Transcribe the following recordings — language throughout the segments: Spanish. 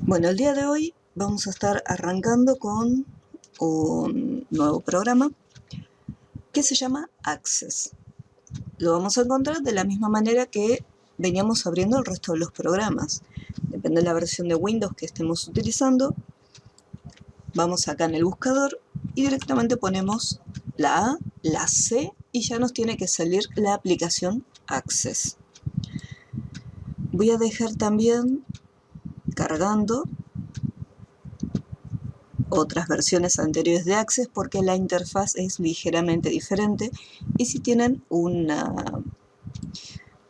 Bueno, el día de hoy vamos a estar arrancando con un nuevo programa que se llama Access. Lo vamos a encontrar de la misma manera que veníamos abriendo el resto de los programas. Depende de la versión de Windows que estemos utilizando. Vamos acá en el buscador y directamente ponemos la A, la C y ya nos tiene que salir la aplicación Access. Voy a dejar también cargando otras versiones anteriores de Access porque la interfaz es ligeramente diferente y si tienen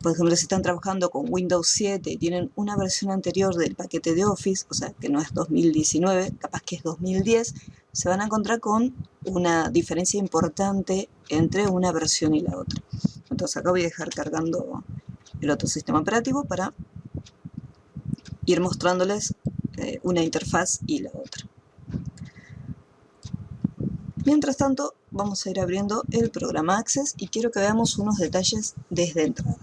por ejemplo, si están trabajando con Windows 7 y tienen una versión anterior del paquete de Office, o sea, que no es 2019, capaz que es 2010, se van a encontrar con una diferencia importante entre una versión y la otra. Entonces acá voy a dejar cargando el otro sistema operativo para ir mostrándoles una interfaz y la otra. Mientras tanto, vamos a ir abriendo el programa Access y quiero que veamos unos detalles desde entrada.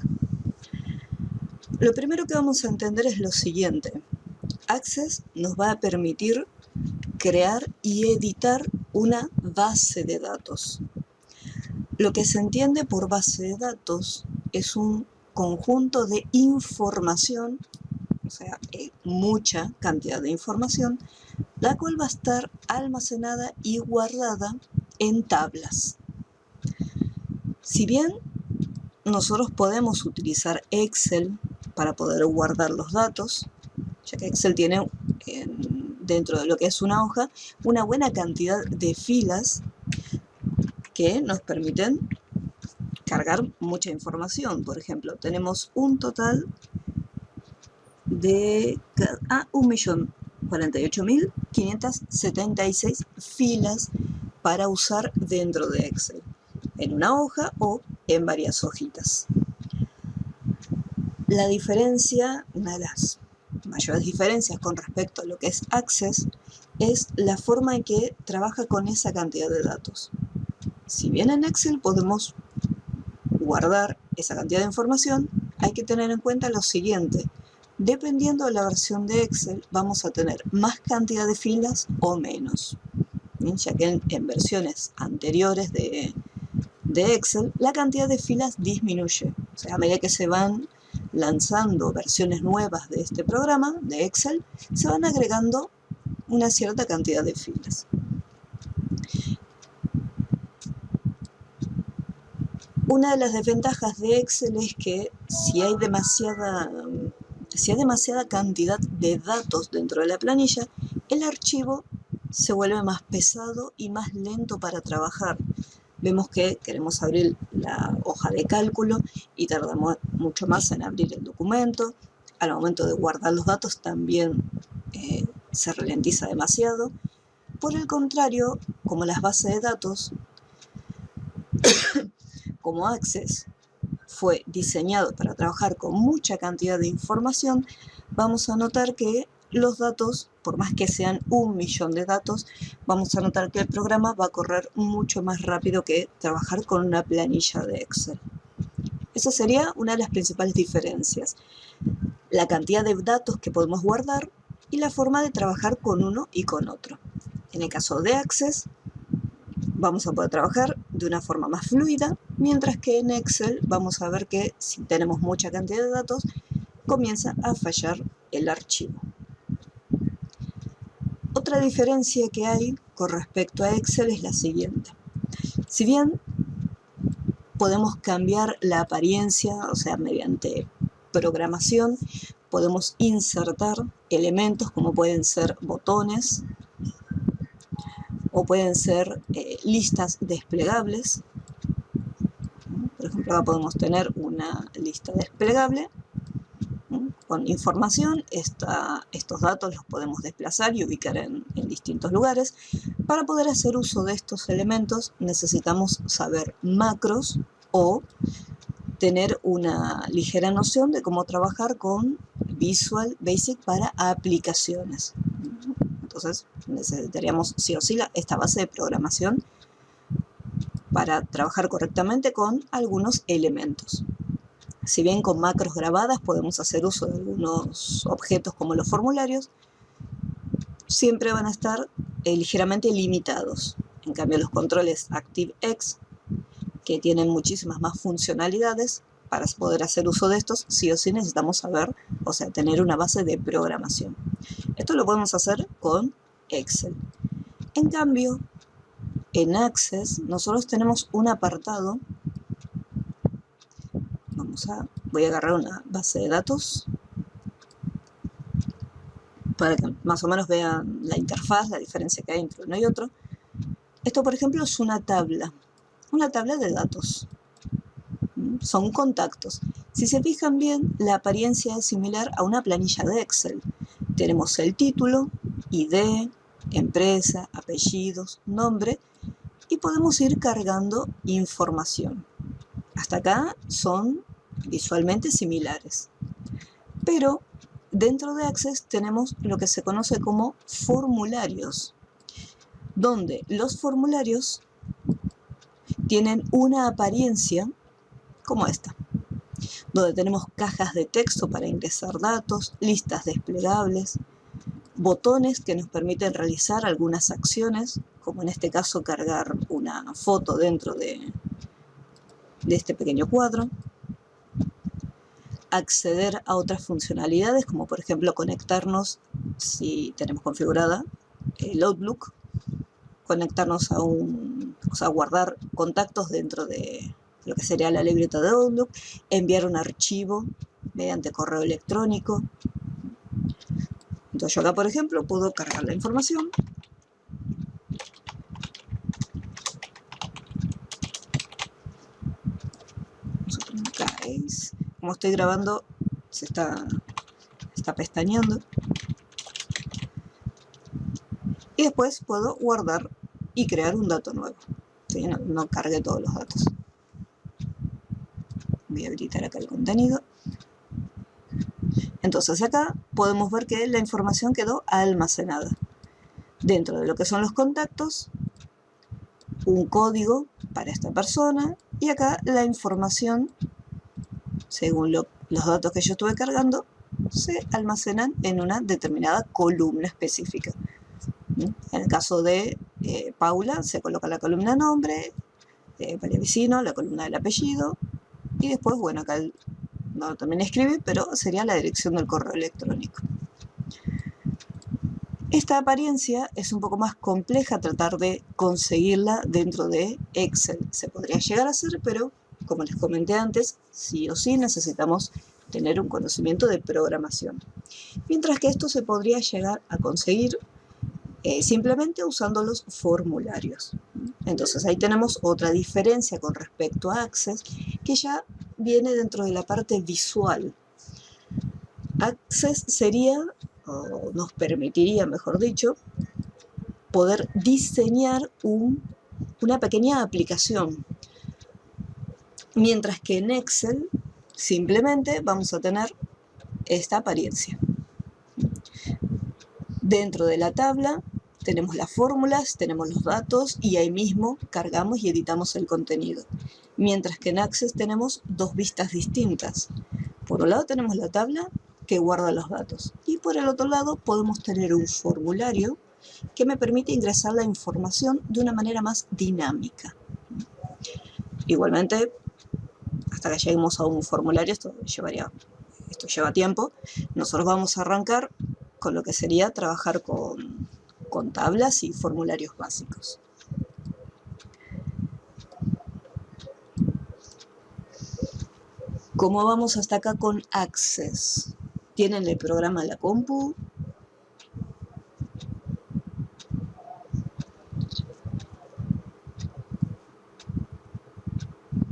Lo primero que vamos a entender es lo siguiente. Access nos va a permitir crear y editar una base de datos. Lo que se entiende por base de datos es un conjunto de información, o sea, mucha cantidad de información, la cual va a estar almacenada y guardada en tablas. Si bien nosotros podemos utilizar Excel para poder guardar los datos, ya que Excel tiene dentro de lo que es una hoja una buena cantidad de filas que nos permiten cargar mucha información. Por ejemplo, tenemos un total de 1.048.576 filas para usar dentro de Excel, en una hoja o en varias hojitas. La diferencia, una de las mayores diferencias con respecto a lo que es Access, es la forma en que trabaja con esa cantidad de datos. Si bien en Excel podemos guardar esa cantidad de información, hay que tener en cuenta lo siguiente. Dependiendo de la versión de Excel, vamos a tener más cantidad de filas o menos. Ya que en versiones anteriores de Excel, la cantidad de filas disminuye. O sea, a medida que se van lanzando versiones nuevas de este programa, de Excel, se van agregando una cierta cantidad de filas. Una de las desventajas de Excel es que si hay demasiada cantidad de datos dentro de la planilla, el archivo se vuelve más pesado y más lento para trabajar. Vemos que queremos abrir la hoja de cálculo y tardamos mucho más en abrir el documento. Al momento de guardar los datos también se ralentiza demasiado. Por el contrario, como las bases de datos, como Access fue diseñado para trabajar con mucha cantidad de información, vamos a notar que los datos, por más que sean 1.000.000 de datos, vamos a notar que el programa va a correr mucho más rápido que trabajar con una planilla de Excel. Esa sería una de las principales diferencias. La cantidad de datos que podemos guardar y la forma de trabajar con uno y con otro. En el caso de Access, vamos a poder trabajar de una forma más fluida, mientras que en Excel vamos a ver que si tenemos mucha cantidad de datos, comienza a fallar el archivo. Otra diferencia que hay con respecto a Excel es la siguiente. Si bien podemos cambiar la apariencia, o sea, mediante programación, podemos insertar elementos como pueden ser botones o pueden ser listas desplegables. Por ejemplo, acá podemos tener una lista desplegable con información. Estos datos los podemos desplazar y ubicar en distintos lugares. Para poder hacer uso de estos elementos necesitamos saber macros o tener una ligera noción de cómo trabajar con Visual Basic para aplicaciones. Entonces necesitaríamos sí o sí esta base de programación para trabajar correctamente con algunos elementos. Si bien con macros grabadas podemos hacer uso de algunos objetos como los formularios, siempre van a estar ligeramente limitados. En cambio, los controles ActiveX, que tienen muchísimas más funcionalidades, para poder hacer uso de estos, sí o sí necesitamos saber, o sea, tener una base de programación. Esto lo podemos hacer con Excel. En cambio, en Access nosotros tenemos un apartado. Voy a agarrar una base de datos para que más o menos vean la interfaz, la diferencia que hay entre uno y otro. Esto, por ejemplo, es una tabla de datos. Son contactos. Si se fijan bien, la apariencia es similar a una planilla de Excel. Tenemos el título, ID, empresa, apellidos, nombre, y podemos ir cargando información. Hasta acá son visualmente similares. Pero dentro de Access tenemos lo que se conoce como formularios, donde los formularios tienen una apariencia como esta, donde tenemos cajas de texto para ingresar datos, listas desplegables, botones que nos permiten realizar algunas acciones, como en este caso cargar una foto dentro de este pequeño cuadro, acceder a otras funcionalidades, como por ejemplo conectarnos, si tenemos configurada el Outlook, conectarnos a guardar contactos dentro de lo que sería la libreta de Outlook, enviar un archivo mediante correo electrónico. Entonces yo acá, por ejemplo, puedo cargar la información. Como estoy grabando, se está pestañeando. Y después puedo guardar y crear un dato nuevo. ¿Sí? No cargue todos los datos. Voy a habilitar acá el contenido. Entonces acá podemos ver que la información quedó almacenada. Dentro de lo que son los contactos, un código para esta persona, y acá la información, según los datos que yo estuve cargando, se almacenan en una determinada columna específica. En el caso de Paula, se coloca la columna nombre, María Vicino, la columna del apellido, y después, bueno, acá no también escribe, pero sería la dirección del correo electrónico. Esta apariencia es un poco más compleja tratar de conseguirla dentro de Excel. Se podría llegar a hacer, pero como les comenté antes, sí o sí necesitamos tener un conocimiento de programación. Mientras que esto se podría llegar a conseguir simplemente usando los formularios. Entonces ahí tenemos otra diferencia con respecto a Access, que ya viene dentro de la parte visual. Access sería, o nos permitiría, mejor dicho, poder diseñar una pequeña aplicación, mientras que en Excel simplemente vamos a tener esta apariencia. Dentro de la tabla tenemos las fórmulas, tenemos los datos y ahí mismo cargamos y editamos el contenido. Mientras que en Access tenemos dos vistas distintas. Por un lado tenemos la tabla que guarda los datos y por el otro lado podemos tener un formulario que me permite ingresar la información de una manera más dinámica. Igualmente, hasta que lleguemos a un formulario, esto lleva tiempo, nosotros vamos a arrancar con lo que sería trabajar con tablas y formularios básicos. ¿Cómo vamos hasta acá con Access? ¿Tienen el programa en la compu?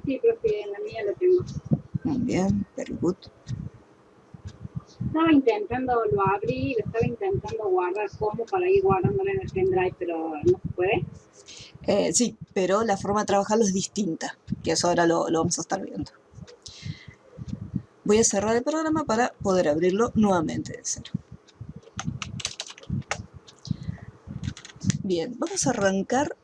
Sí, profe, en la mía lo tengo. Muy bien, very good. Lo abrí, lo estaba intentando guardar como para ir guardándolo en el pendrive, pero no se puede. Sí, pero la forma de trabajarlo es distinta, que eso ahora lo vamos a estar viendo. Voy a cerrar el programa para poder abrirlo nuevamente de cero. Bien, vamos a arrancar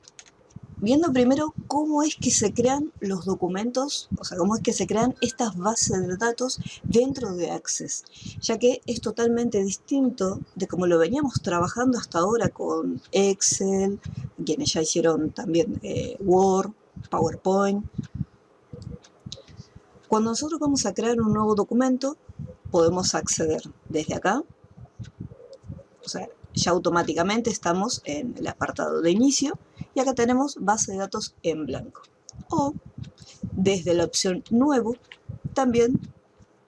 viendo primero cómo es que se crean los documentos, o sea, cómo es que se crean estas bases de datos dentro de Access, ya que es totalmente distinto de cómo lo veníamos trabajando hasta ahora con Excel, quienes ya hicieron también Word, PowerPoint. Cuando nosotros vamos a crear un nuevo documento, podemos acceder desde acá, o sea, ya automáticamente estamos en el apartado de inicio y acá tenemos base de datos en blanco. O desde la opción nuevo también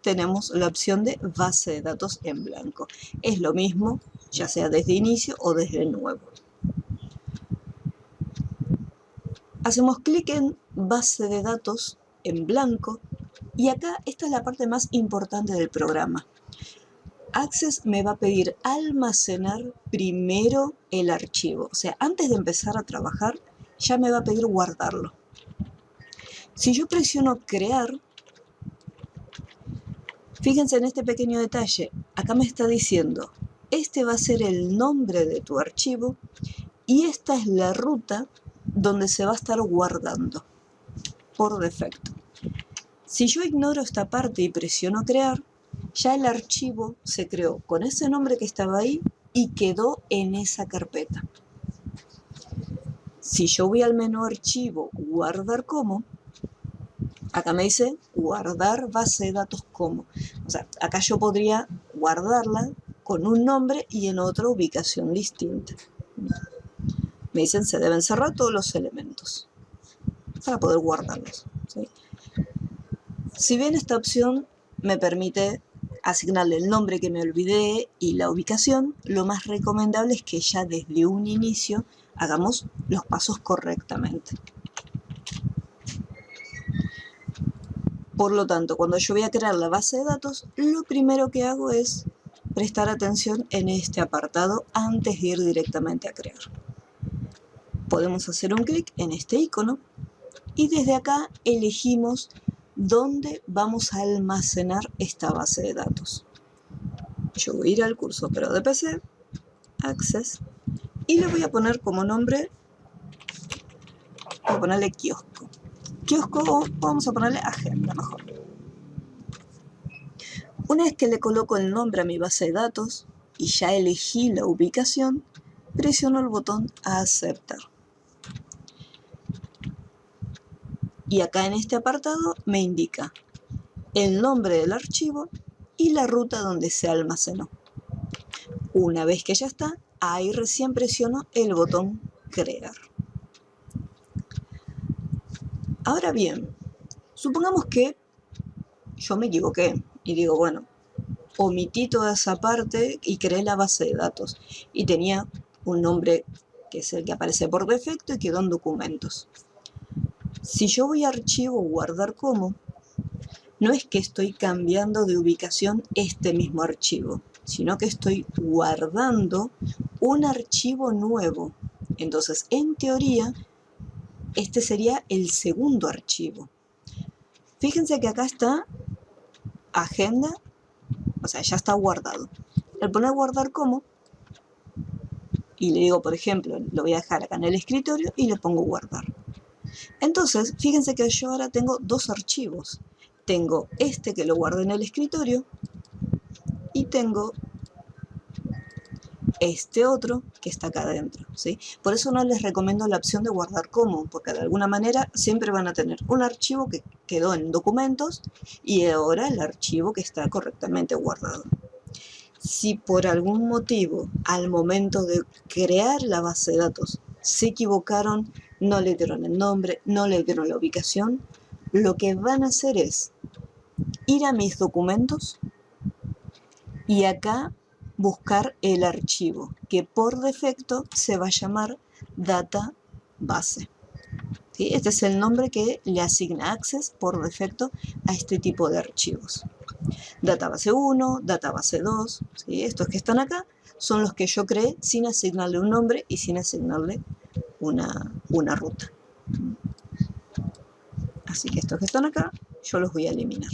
tenemos la opción de base de datos en blanco. Es lo mismo, ya sea desde inicio o desde nuevo. Hacemos clic en base de datos en blanco y acá esta es la parte más importante del programa. Access me va a pedir almacenar primero el archivo. O sea, antes de empezar a trabajar, ya me va a pedir guardarlo. Si yo presiono crear, fíjense en este pequeño detalle. Acá me está diciendo, este va a ser el nombre de tu archivo y esta es la ruta donde se va a estar guardando por defecto. Si yo ignoro esta parte y presiono crear, ya el archivo se creó con ese nombre que estaba ahí y quedó en esa carpeta. Si yo voy al menú archivo, guardar como, acá me dice guardar base de datos como. O sea, acá yo podría guardarla con un nombre y en otra ubicación distinta. Me dicen se deben cerrar todos los elementos para poder guardarlos, ¿sí? Si bien esta opción me permite asignarle el nombre que me olvidé y la ubicación, lo más recomendable es que ya desde un inicio hagamos los pasos correctamente. Por lo tanto, cuando yo voy a crear la base de datos, lo primero que hago es prestar atención en este apartado antes de ir directamente a crear. Podemos hacer un clic en este icono y desde acá elegimos dónde vamos a almacenar esta base de datos. Yo voy a ir al curso pero de PC, Access, y le voy a poner como nombre, voy a ponerle kiosco. Kiosco o vamos a ponerle agenda mejor. Una vez que le coloco el nombre a mi base de datos y ya elegí la ubicación, presiono el botón aceptar. Y acá en este apartado me indica el nombre del archivo y la ruta donde se almacenó. Una vez que ya está, ahí recién presiono el botón crear. Ahora bien, supongamos que yo me equivoqué y digo, bueno, omití toda esa parte y creé la base de datos y tenía un nombre que es el que aparece por defecto y quedó en documentos. Si yo voy a archivo guardar como, no es que estoy cambiando de ubicación este mismo archivo, sino que estoy guardando un archivo nuevo. Entonces, en teoría, este sería el segundo archivo. Fíjense que acá está agenda, o sea, ya está guardado. Al poner guardar como, y le digo, por ejemplo, lo voy a dejar acá en el escritorio y le pongo guardar. Entonces, fíjense que yo ahora tengo dos archivos. Tengo este que lo guardo en el escritorio y tengo este otro que está acá adentro, ¿sí? Por eso no les recomiendo la opción de guardar como, porque de alguna manera siempre van a tener un archivo que quedó en documentos y ahora el archivo que está correctamente guardado. Si por algún motivo al momento de crear la base de datos se equivocaron, no le dieron el nombre, no le dieron la ubicación, lo que van a hacer es ir a mis documentos y acá buscar el archivo que por defecto se va a llamar database. ¿Sí? Este es el nombre que le asigna Access por defecto a este tipo de archivos. Database 1, database 2, ¿sí? Estos que están acá son los que yo creé sin asignarle un nombre y sin asignarle una ruta. Así que estos que están acá, yo los voy a eliminar.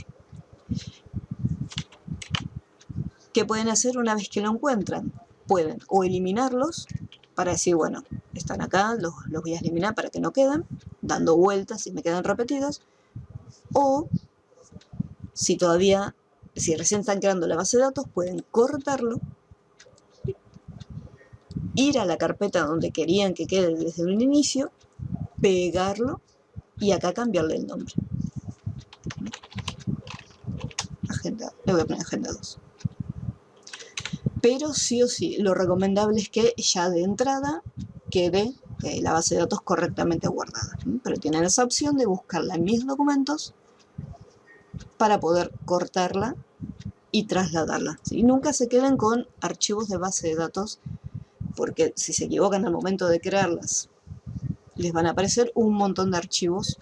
¿Qué pueden hacer una vez que lo encuentran? Pueden o eliminarlos para decir, bueno, están acá, los voy a eliminar para que no queden, dando vueltas y me quedan repetidos. O si recién están creando la base de datos, pueden cortarlo, ir a la carpeta donde querían que quede desde un inicio, pegarlo y acá cambiarle el nombre. Agenda, le voy a poner agenda 2. Pero sí o sí, lo recomendable es que ya de entrada quede la base de datos correctamente guardada. Pero tienen esa opción de buscarla en mis documentos para poder cortarla y trasladarla, ¿sí? Nunca se queden con archivos de base de datos, porque si se equivocan al momento de crearlas, les van a aparecer un montón de archivos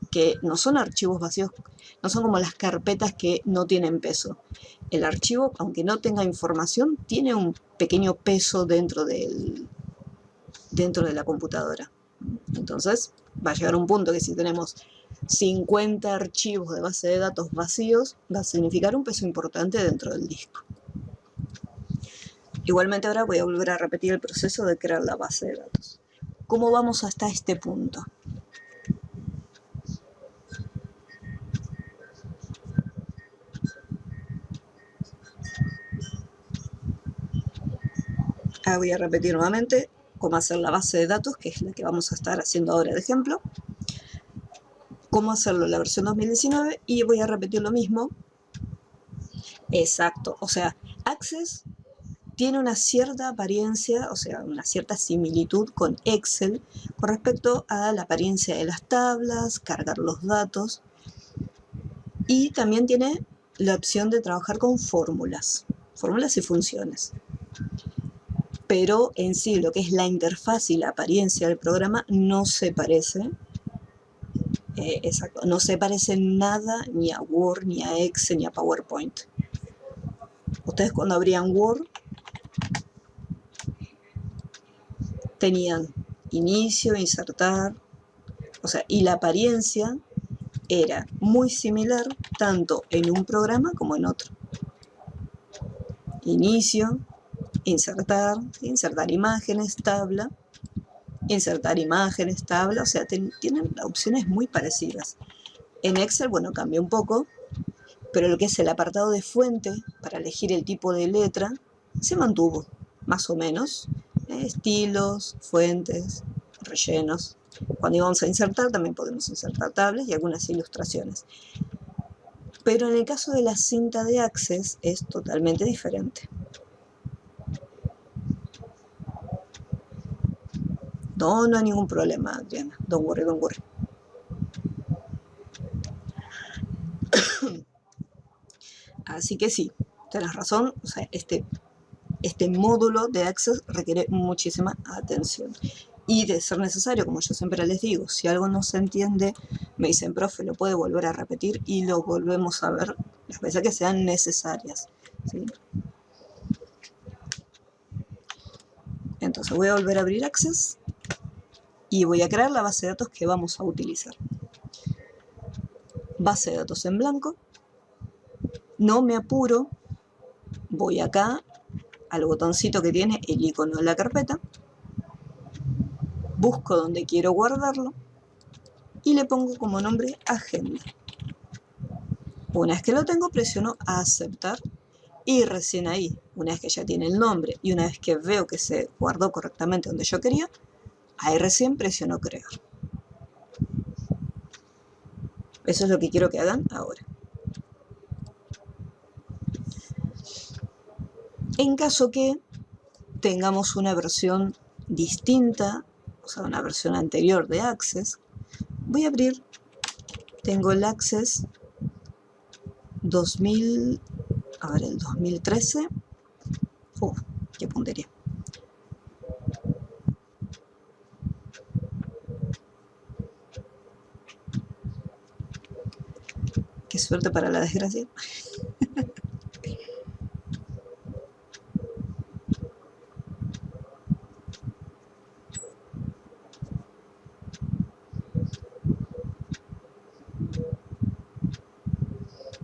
que no son archivos vacíos, no son como las carpetas que no tienen peso. El archivo, aunque no tenga información, tiene un pequeño peso dentro de la computadora. Entonces, va a llegar un punto que si tenemos 50 archivos de base de datos vacíos, va a significar un peso importante dentro del disco. Igualmente ahora voy a volver a repetir el proceso de crear la base de datos. ¿Cómo vamos hasta este punto? Ahora voy a repetir nuevamente cómo hacer la base de datos, que es la que vamos a estar haciendo ahora de ejemplo. Cómo hacerlo en la versión 2019 y voy a repetir lo mismo. Exacto, o sea, Access tiene una cierta apariencia, o sea, una cierta similitud con Excel con respecto a la apariencia de las tablas, cargar los datos, y también tiene la opción de trabajar con fórmulas y funciones. Pero en sí lo que es la interfaz y la apariencia del programa no se parece. Exacto, no se parece nada ni a Word, ni a Excel, ni a PowerPoint. Ustedes cuando abrían Word tenían inicio, insertar, o sea, y la apariencia era muy similar tanto en un programa como en otro. Inicio, insertar, insertar imágenes, tabla, insertar imágenes, tabla, o sea, tienen opciones muy parecidas. En Excel, bueno, cambió un poco, pero lo que es el apartado de fuente para elegir el tipo de letra se mantuvo, más o menos. Estilos, fuentes, rellenos. Cuando íbamos a insertar también podemos insertar tablas y algunas ilustraciones. Pero en el caso de la cinta de Access es totalmente diferente. No, no hay ningún problema, Adriana. Don't worry, don't worry. Así que sí, tenés razón. O sea, este módulo de Access requiere muchísima atención. Y de ser necesario, como yo siempre les digo, si algo no se entiende, me dicen, profe, lo puede volver a repetir y lo volvemos a ver las veces que sean necesarias, ¿sí? Entonces voy a volver a abrir Access y voy a crear la base de datos que vamos a utilizar. Base de datos en blanco. No me apuro. Voy acá al botoncito que tiene el icono de la carpeta. Busco donde quiero guardarlo y le pongo como nombre agenda. Una vez que lo tengo, presiono a aceptar y recién ahí, una vez que ya tiene el nombre y una vez que veo que se guardó correctamente donde yo quería, ahí recién presiono crear. Eso es lo que quiero que hagan ahora. En caso que tengamos una versión distinta, o sea, una versión anterior de Access, voy a abrir, tengo el Access 2000, a ver, el 2013, qué puntería. Qué suerte para la desgracia.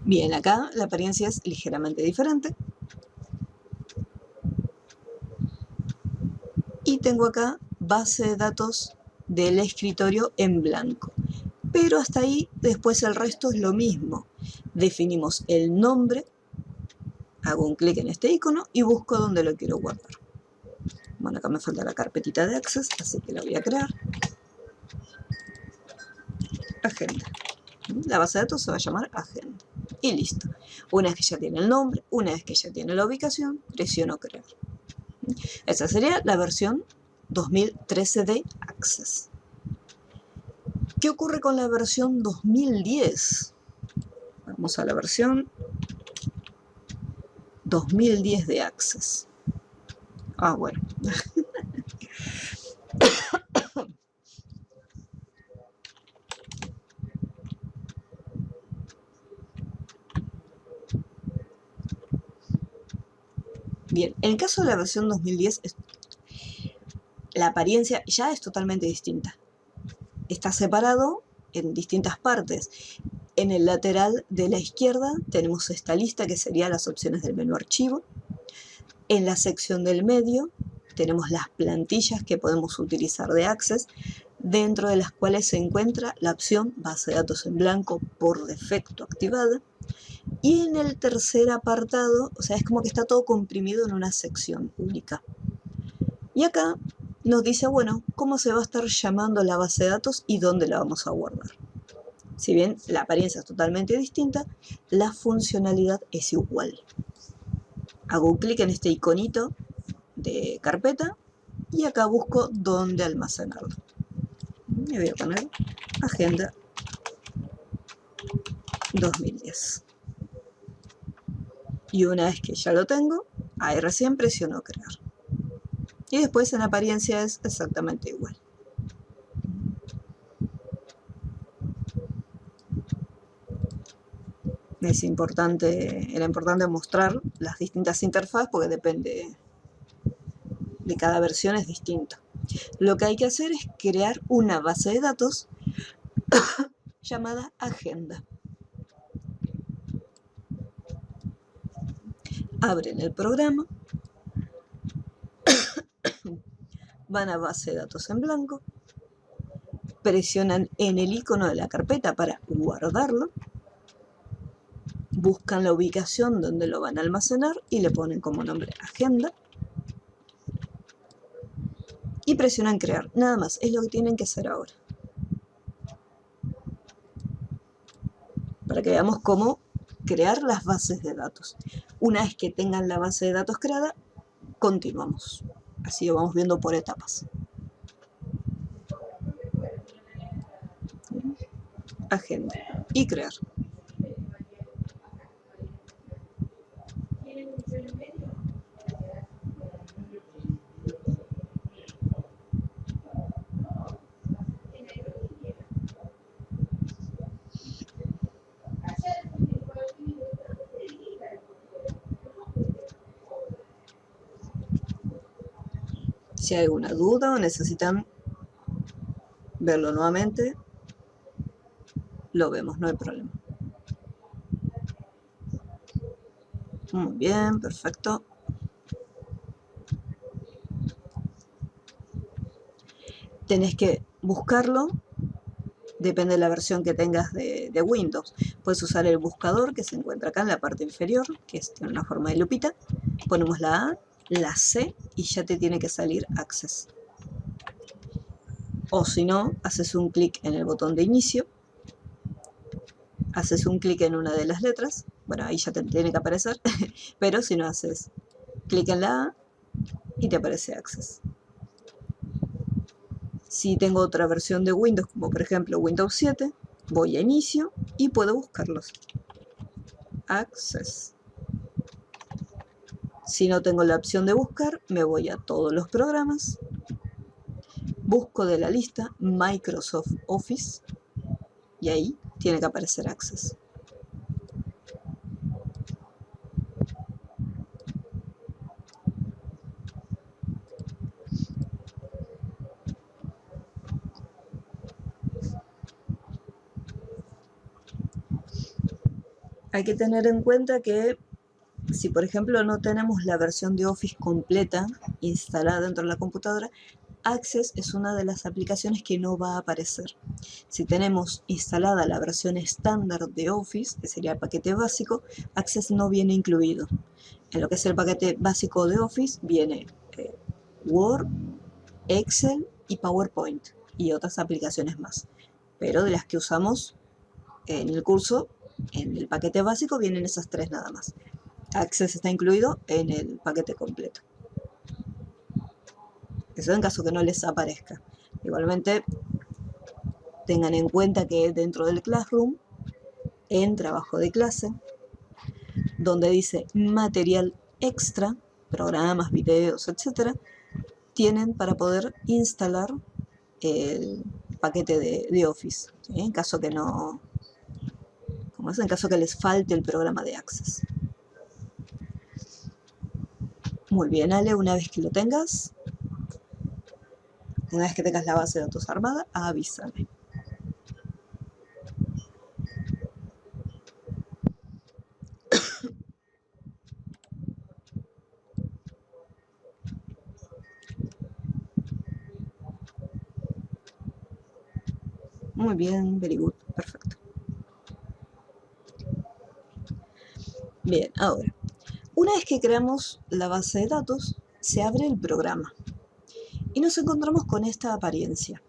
Bien, acá la apariencia es ligeramente diferente. Y tengo acá base de datos del escritorio en blanco. Pero hasta ahí, después el resto es lo mismo. Definimos el nombre, hago un clic en este icono y busco dónde lo quiero guardar. Bueno, acá me falta la carpetita de Access, así que la voy a crear. Agenda. La base de datos se va a llamar Agenda. Y listo. Una vez que ya tiene el nombre, una vez que ya tiene la ubicación, presiono crear. Esa sería la versión 2013 de Access. ¿Qué ocurre con la versión 2010? Vamos a la versión 2010 de Access. Ah, bueno. Bien, en el caso de la versión 2010, la apariencia ya es totalmente distinta. Está separado en distintas partes. En el lateral de la izquierda tenemos esta lista que serían las opciones del menú archivo. En la sección del medio tenemos las plantillas que podemos utilizar de Access, dentro de las cuales se encuentra la opción base de datos en blanco por defecto activada. Y en el tercer apartado, o sea, es como que está todo comprimido en una sección única. Y acá nos dice, bueno, cómo se va a estar llamando la base de datos y dónde la vamos a guardar. Si bien la apariencia es totalmente distinta, la funcionalidad es igual. Hago un clic en este iconito de carpeta y acá busco dónde almacenarlo. Y voy a poner Agenda 2010. Y una vez que ya lo tengo, ahí recién presiono crear. Y después en apariencia es exactamente igual. Era importante mostrar las distintas interfaces porque depende de cada versión, es distinto. Lo que hay que hacer es crear una base de datos llamada Agenda. Abren el programa, van a base de datos en blanco, presionan en el icono de la carpeta para guardarlo, buscan la ubicación donde lo van a almacenar y le ponen como nombre Agenda y presionan crear. Nada más, es lo que tienen que hacer ahora. Para que veamos cómo crear las bases de datos. Una vez que tengan la base de datos creada, continuamos. Así lo vamos viendo por etapas. Agenda y crear. Si hay alguna duda o necesitan verlo nuevamente, lo vemos, no hay problema. Muy bien, perfecto. Tenés que buscarlo, depende de la versión que tengas de Windows. Puedes usar el buscador que se encuentra acá en la parte inferior, que tiene una forma de lupita. Ponemos la A, la C y ya te tiene que salir Access. O si no, haces un clic en el botón de inicio, haces un clic en una de las letras, bueno, ahí ya te tiene que aparecer, pero si no haces clic en la A y te aparece Access. Si tengo otra versión de Windows, como por ejemplo Windows 7, voy a inicio y puedo buscarlos. Access. Si no tengo la opción de buscar, me voy a todos los programas, busco de la lista Microsoft Office y ahí tiene que aparecer Access. Hay que tener en cuenta que si por ejemplo no tenemos la versión de Office completa instalada dentro de la computadora, Access es una de las aplicaciones que no va a aparecer. Si tenemos instalada la versión estándar de Office, que sería el paquete básico, Access no viene incluido. En lo que es el paquete básico de Office viene Word, Excel y PowerPoint y otras aplicaciones más. Pero de las que usamos en el curso, en el paquete básico vienen esas 3 nada más. Access está incluido en el paquete completo. Eso en caso que no les aparezca. Igualmente, tengan en cuenta que dentro del Classroom, en trabajo de clase, donde dice material extra, programas, videos, etc., tienen para poder instalar el paquete de Office, ¿sí? En caso que no, como es, en caso que les falte el programa de Access. Muy bien, Ale, una vez que lo tengas, una vez que tengas la base de datos armada, avísame. Muy bien, very good, perfecto. Bien, ahora, una vez que creamos la base de datos, se abre el programa y nos encontramos con esta apariencia.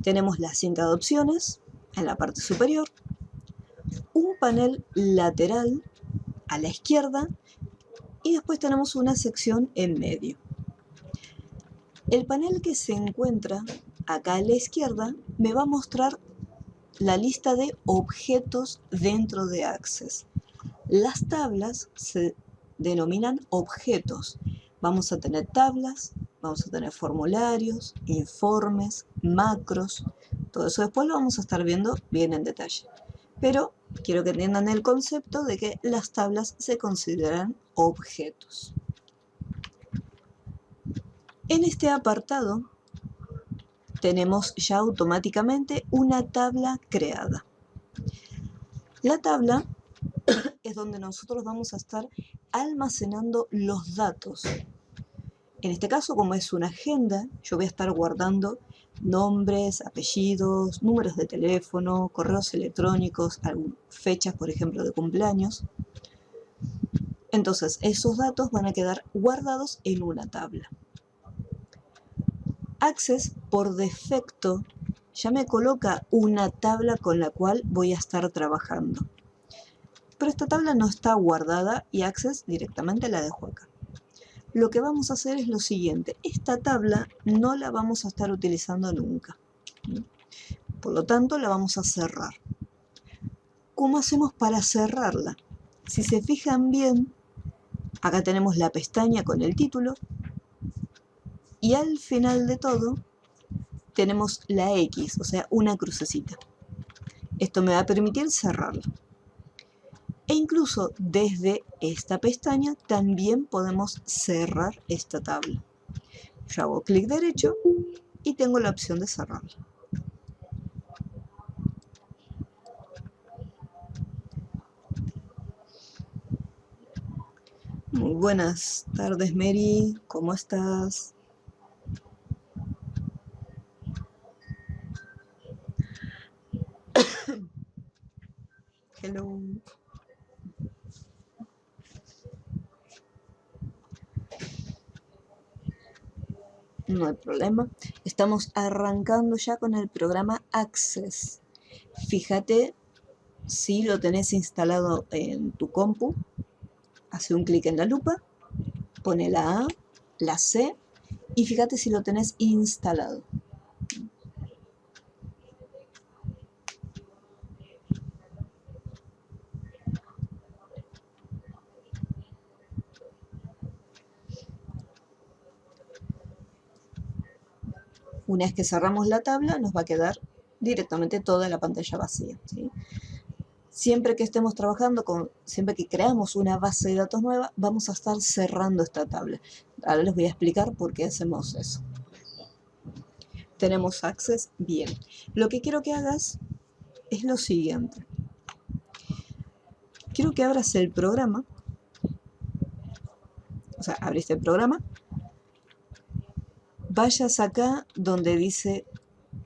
Tenemos la cinta de opciones en la parte superior, un panel lateral a la izquierda y después tenemos una sección en medio. El panel que se encuentra acá a la izquierda me va a mostrar la lista de objetos dentro de Access. Las tablas se denominan objetos. Vamos a tener tablas, vamos a tener formularios, informes, macros. Todo eso después lo vamos a estar viendo bien en detalle. Pero quiero que entiendan el concepto de que las tablas se consideran objetos. En este apartado tenemos ya automáticamente una tabla creada. La tabla es donde nosotros vamos a estar almacenando los datos. En este caso, como es una agenda, yo voy a estar guardando nombres, apellidos, números de teléfono, correos electrónicos, fechas, por ejemplo, de cumpleaños. Entonces, esos datos van a quedar guardados en una tabla. Access, por defecto, ya me coloca una tabla con la cual voy a estar trabajando. Pero esta tabla no está guardada y Access directamente la dejo acá. Lo que vamos a hacer es lo siguiente. Esta tabla no la vamos a estar utilizando nunca. Por lo tanto, la vamos a cerrar. ¿Cómo hacemos para cerrarla? Si se fijan bien, acá tenemos la pestaña con el título y al final de todo tenemos la X, o sea, una crucecita. Esto me va a permitir cerrarla. E incluso desde esta pestaña también podemos cerrar esta tabla. Yo hago clic derecho y tengo la opción de cerrarla. Muy buenas tardes, Mary. ¿Cómo estás? Hello. No hay problema. Estamos arrancando ya con el programa Access. Fíjate si lo tenés instalado en tu compu. Hace un clic en la lupa, pone la A, la C y fíjate si lo tenés instalado. Una vez que cerramos la tabla, nos va a quedar directamente toda la pantalla vacía, ¿sí? Siempre que estemos trabajando, siempre que creamos una base de datos nueva, vamos a estar cerrando esta tabla. Ahora les voy a explicar por qué hacemos eso. Tenemos Access, bien. Lo que quiero que hagas es lo siguiente. Quiero que abras el programa. O sea, abriste el programa. vayas acá donde dice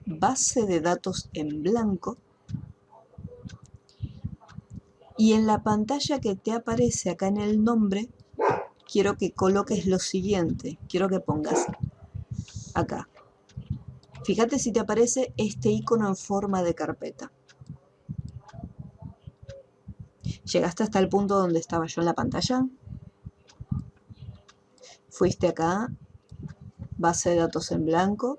base de datos en blanco y en la pantalla que te aparece acá en el nombre, quiero que coloques lo siguiente, quiero que pongas acá. Fíjate si te aparece este icono en forma de carpeta. ¿Llegaste hasta el punto donde estaba yo en la pantalla? Fuiste acá, base de datos en blanco,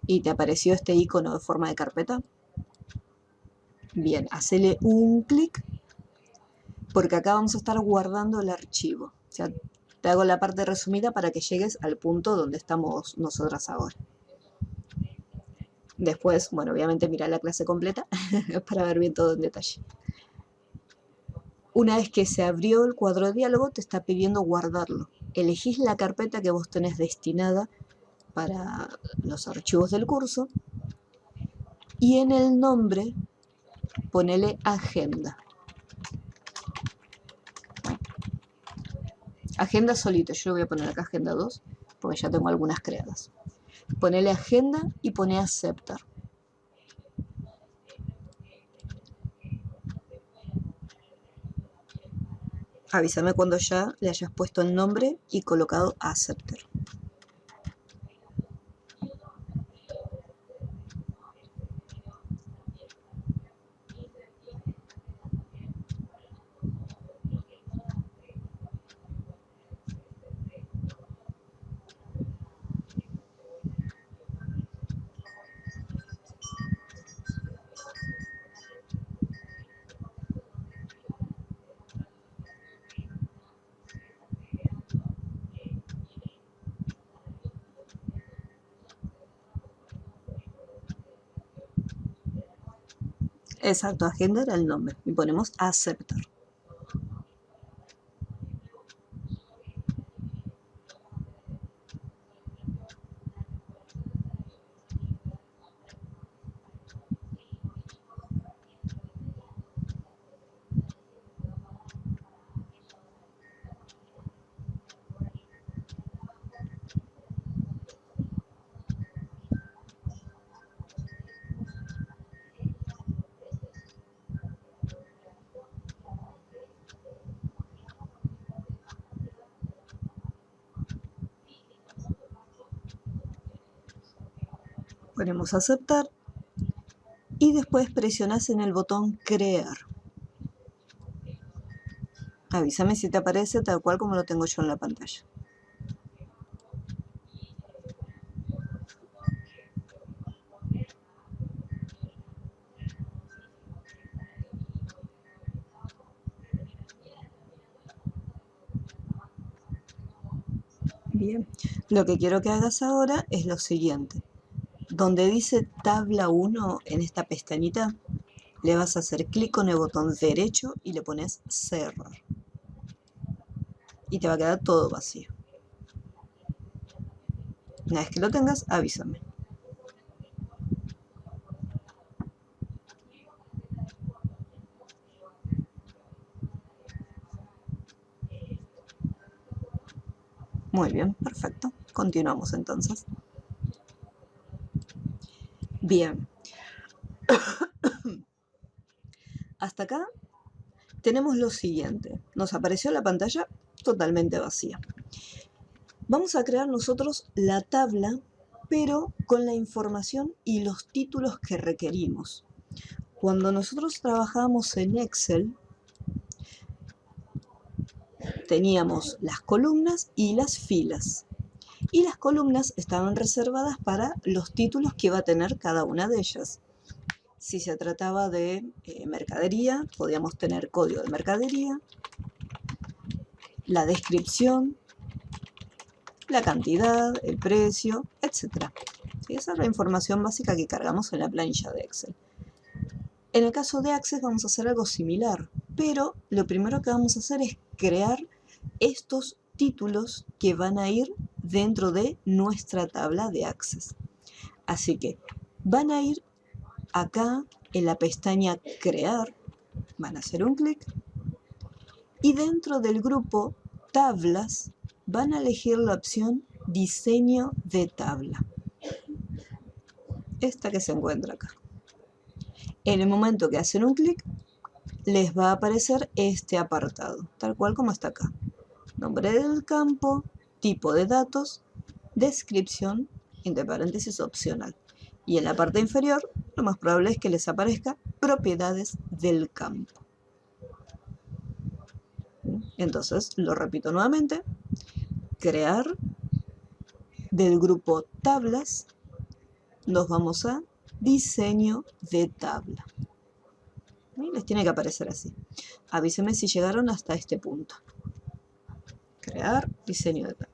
y te apareció este icono de forma de carpeta. Bien, hacele un clic, porque acá vamos a estar guardando el archivo. O sea, te hago la parte resumida para que llegues al punto donde estamos nosotras ahora. Después, bueno, obviamente mira la clase completa para ver bien todo en detalle. Una vez que se abrió el cuadro de diálogo, te está pidiendo guardarlo. Elegís la carpeta que vos tenés destinada para los archivos del curso y en el nombre ponele agenda. Agenda solito, yo voy a poner acá agenda 2 porque ya tengo algunas creadas. Ponele agenda y pone aceptar. Avísame cuando ya le hayas puesto el nombre y colocado aceptar. Exacto, agenda era el nombre y ponemos aceptar. Ponemos aceptar y después presionás en el botón crear. Avísame si te aparece tal cual como lo tengo yo en la pantalla. Bien, lo que quiero que hagas ahora es lo siguiente. Donde dice tabla 1 en esta pestañita, le vas a hacer clic con el botón derecho y le pones cerrar. Y te va a quedar todo vacío. Una vez que lo tengas, avísame. Muy bien, perfecto. Continuamos entonces. Bien. Hasta acá tenemos lo siguiente. Nos apareció la pantalla totalmente vacía. Vamos a crear nosotros la tabla, pero con la información y los títulos que requerimos. Cuando nosotros trabajábamos en Excel, teníamos las columnas y las filas. Y las columnas estaban reservadas para los títulos que iba a tener cada una de ellas. Si se trataba de mercadería, podíamos tener código de mercadería, la descripción, la cantidad, el precio, etc. ¿Sí? Esa es la información básica que cargamos en la planilla de Excel. En el caso de Access vamos a hacer algo similar, pero lo primero que vamos a hacer es crear estos títulos que van a ir dentro de nuestra tabla de Access. Así que van a ir acá en la pestaña crear, van a hacer un clic y dentro del grupo tablas van a elegir la opción diseño de tabla. Esta que se encuentra acá. En el momento que hacen un clic, les va a aparecer este apartado, tal cual como está acá. Nombre del campo, tipo de datos, descripción, entre paréntesis opcional. Y en la parte inferior, lo más probable es que les aparezca propiedades del campo. Entonces, lo repito nuevamente, crear, del grupo tablas, nos vamos a diseño de tabla. ¿Sí? Les tiene que aparecer así. Avísenme si llegaron hasta este punto. Crear, diseño de tabla.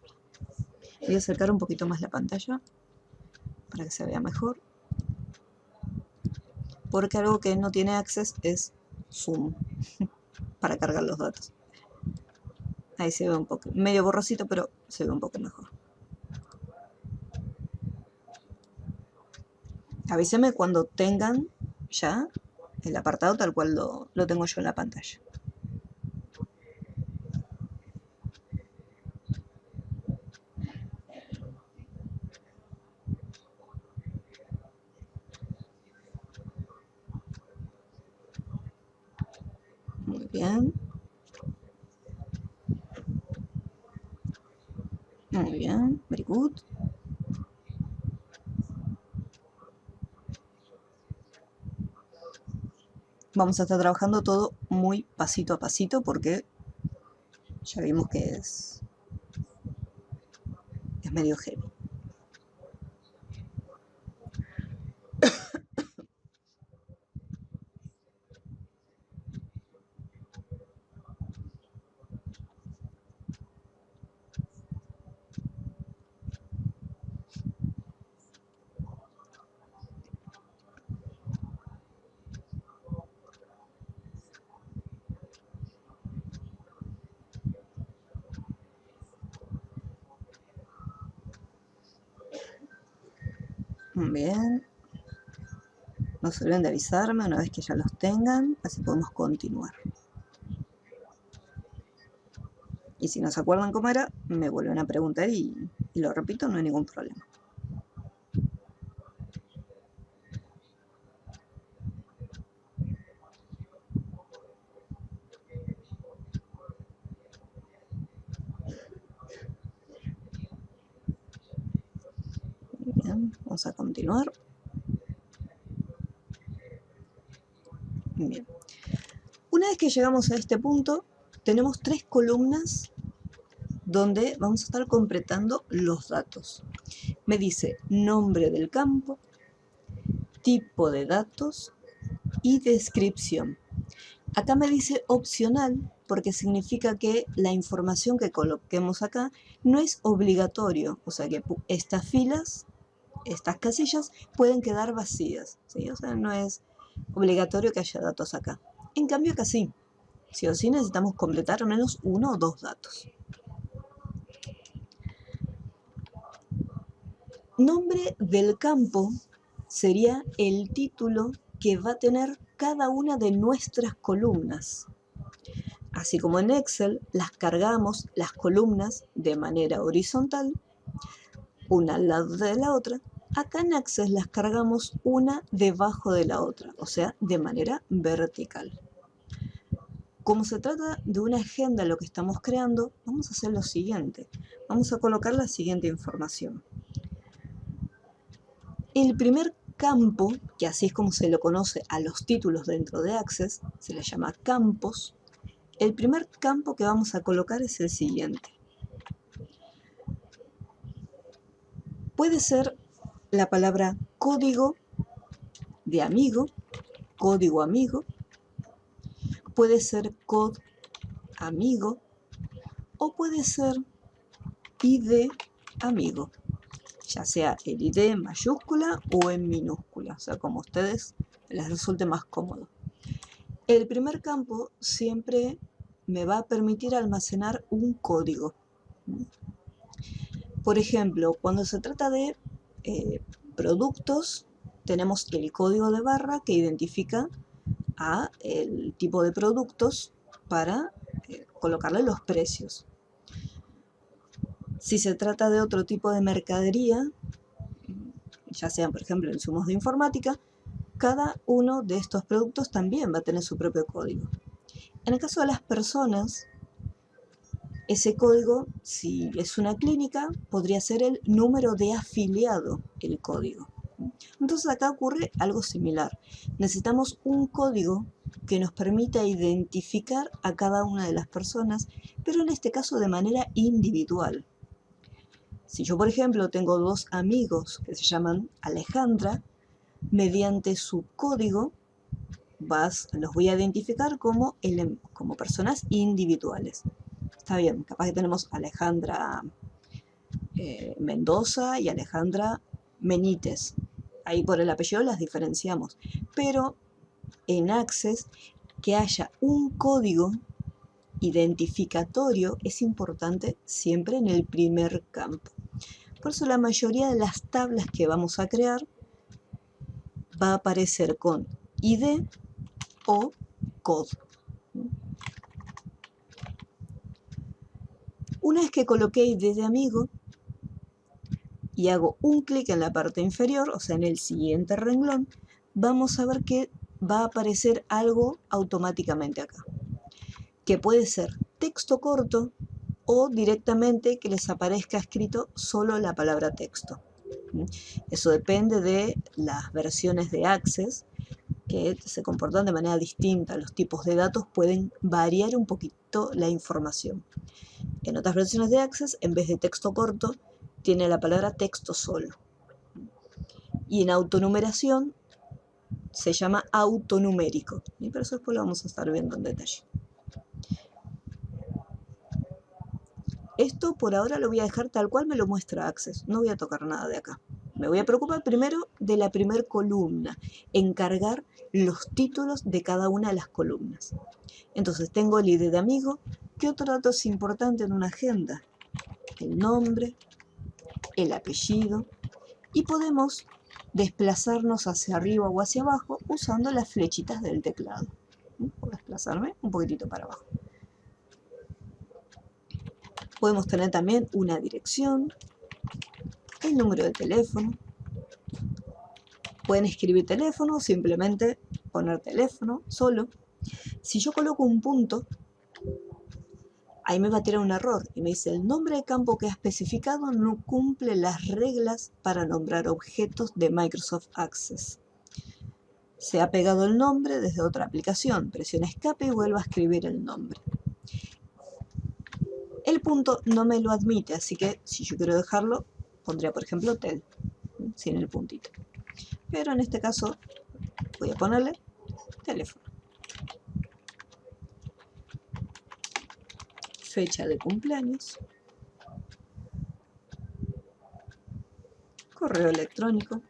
Voy a acercar un poquito más la pantalla para que se vea mejor. Porque algo que no tiene Access es Zoom para cargar los datos. Ahí se ve un poco, medio borrosito, pero se ve un poco mejor. Avísenme cuando tengan ya el apartado tal cual lo tengo yo en la pantalla. Muy bien. Muy bien, very good. Vamos a estar trabajando todo muy pasito a pasito porque ya vimos que es medio heavy. Muy bien. No se olviden de avisarme una vez que ya los tengan, así podemos continuar. Y si no se acuerdan cómo era, me vuelven a preguntar y lo repito, no hay ningún problema. Bien, vamos a continuar. Bien. Una vez que llegamos a este punto, tenemos 3 columnas donde vamos a estar completando los datos. Me dice nombre del campo, tipo de datos y descripción. Acá me dice opcional porque significa que la información que coloquemos acá no es obligatorio, o sea que estas filas, estas casillas pueden quedar vacías, ¿sí? O sea, no es obligatorio que haya datos acá. En cambio acá sí, sí o sí necesitamos completar al menos 1 o 2 datos. Nombre del campo sería el título que va a tener cada una de nuestras columnas. Así como en Excel las cargamos las columnas de manera horizontal, una al lado de la otra, acá en Access las cargamos una debajo de la otra, o sea, de manera vertical. Como se trata de una agenda lo que estamos creando, vamos a hacer lo siguiente. Vamos a colocar la siguiente información. El primer campo, que así es como se lo conoce a los títulos dentro de Access, se le llama campos. El primer campo que vamos a colocar es el siguiente. Puede ser la palabra código de amigo, código amigo. Puede ser cod amigo o puede ser ID amigo, ya sea el ID en mayúscula o en minúscula, o sea, como a ustedes les resulte más cómodo. El primer campo siempre me va a permitir almacenar un código. Por ejemplo, cuando se trata de productos, tenemos el código de barra que identifica a el tipo de productos para colocarle los precios. Si se trata de otro tipo de mercadería, ya sean por ejemplo insumos de informática, cada uno de estos productos también va a tener su propio código. En el caso de las personas, ese código, si es una clínica, podría ser el número de afiliado, el código. Entonces acá ocurre algo similar. Necesitamos un código que nos permita identificar a cada una de las personas, pero en este caso de manera individual. Si yo, por ejemplo, tengo dos amigos que se llaman Alejandra, mediante su código los voy a identificar como personas individuales. Está bien, capaz que tenemos Alejandra Mendoza y Alejandra Meñites. Ahí por el apellido las diferenciamos. Pero en Access, que haya un código identificatorio es importante siempre en el primer campo. Por eso la mayoría de las tablas que vamos a crear va a aparecer con ID o COD. Una vez que coloqué ID de amigo y hago un clic en la parte inferior, o sea en el siguiente renglón, vamos a ver que va a aparecer algo automáticamente acá, que puede ser texto corto o directamente que les aparezca escrito solo la palabra texto. Eso depende de las versiones de Access, que se comportan de manera distinta. Los tipos de datos pueden variar un poquito la información. En otras versiones de Access, en vez de texto corto, tiene la palabra texto solo. Y en autonumeración se llama autonumérico. Y por eso después lo vamos a estar viendo en detalle. Esto por ahora lo voy a dejar tal cual me lo muestra Access. No voy a tocar nada de acá. Me voy a preocupar primero de la primer columna, encargar los títulos de cada una de las columnas. Entonces tengo el ID de amigo. ¿Qué otro dato es importante en una agenda? El nombre, el apellido, y podemos desplazarnos hacia arriba o hacia abajo usando las flechitas del teclado. Puedo desplazarme un poquitito para abajo. Podemos tener también una dirección, el número de teléfono. Pueden escribir teléfono o simplemente poner teléfono solo. Si yo coloco un punto, ahí me va a tirar un error y me dice el nombre de campo que ha especificado no cumple las reglas para nombrar objetos de Microsoft Access. Se ha pegado el nombre desde otra aplicación. Presiona escape y vuelvo a escribir el nombre. El punto no me lo admite, así que si yo quiero dejarlo, pondría por ejemplo tel, sin el puntito. Pero en este caso voy a ponerle teléfono. Fecha de cumpleaños. Correo electrónico.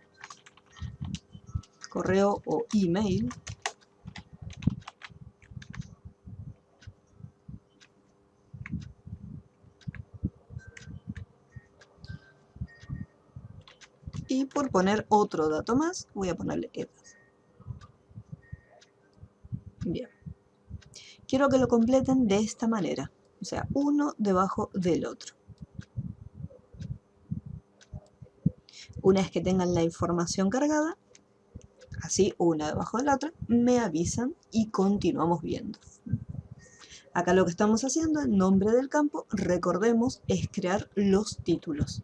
Correo o email. Y por poner otro dato más, voy a ponerle edad. Bien. Quiero que lo completen de esta manera, o sea, uno debajo del otro. Una vez que tengan la información cargada, así una debajo de la otra, me avisan y continuamos viendo. Acá lo que estamos haciendo, el nombre del campo, recordemos, es crear los títulos.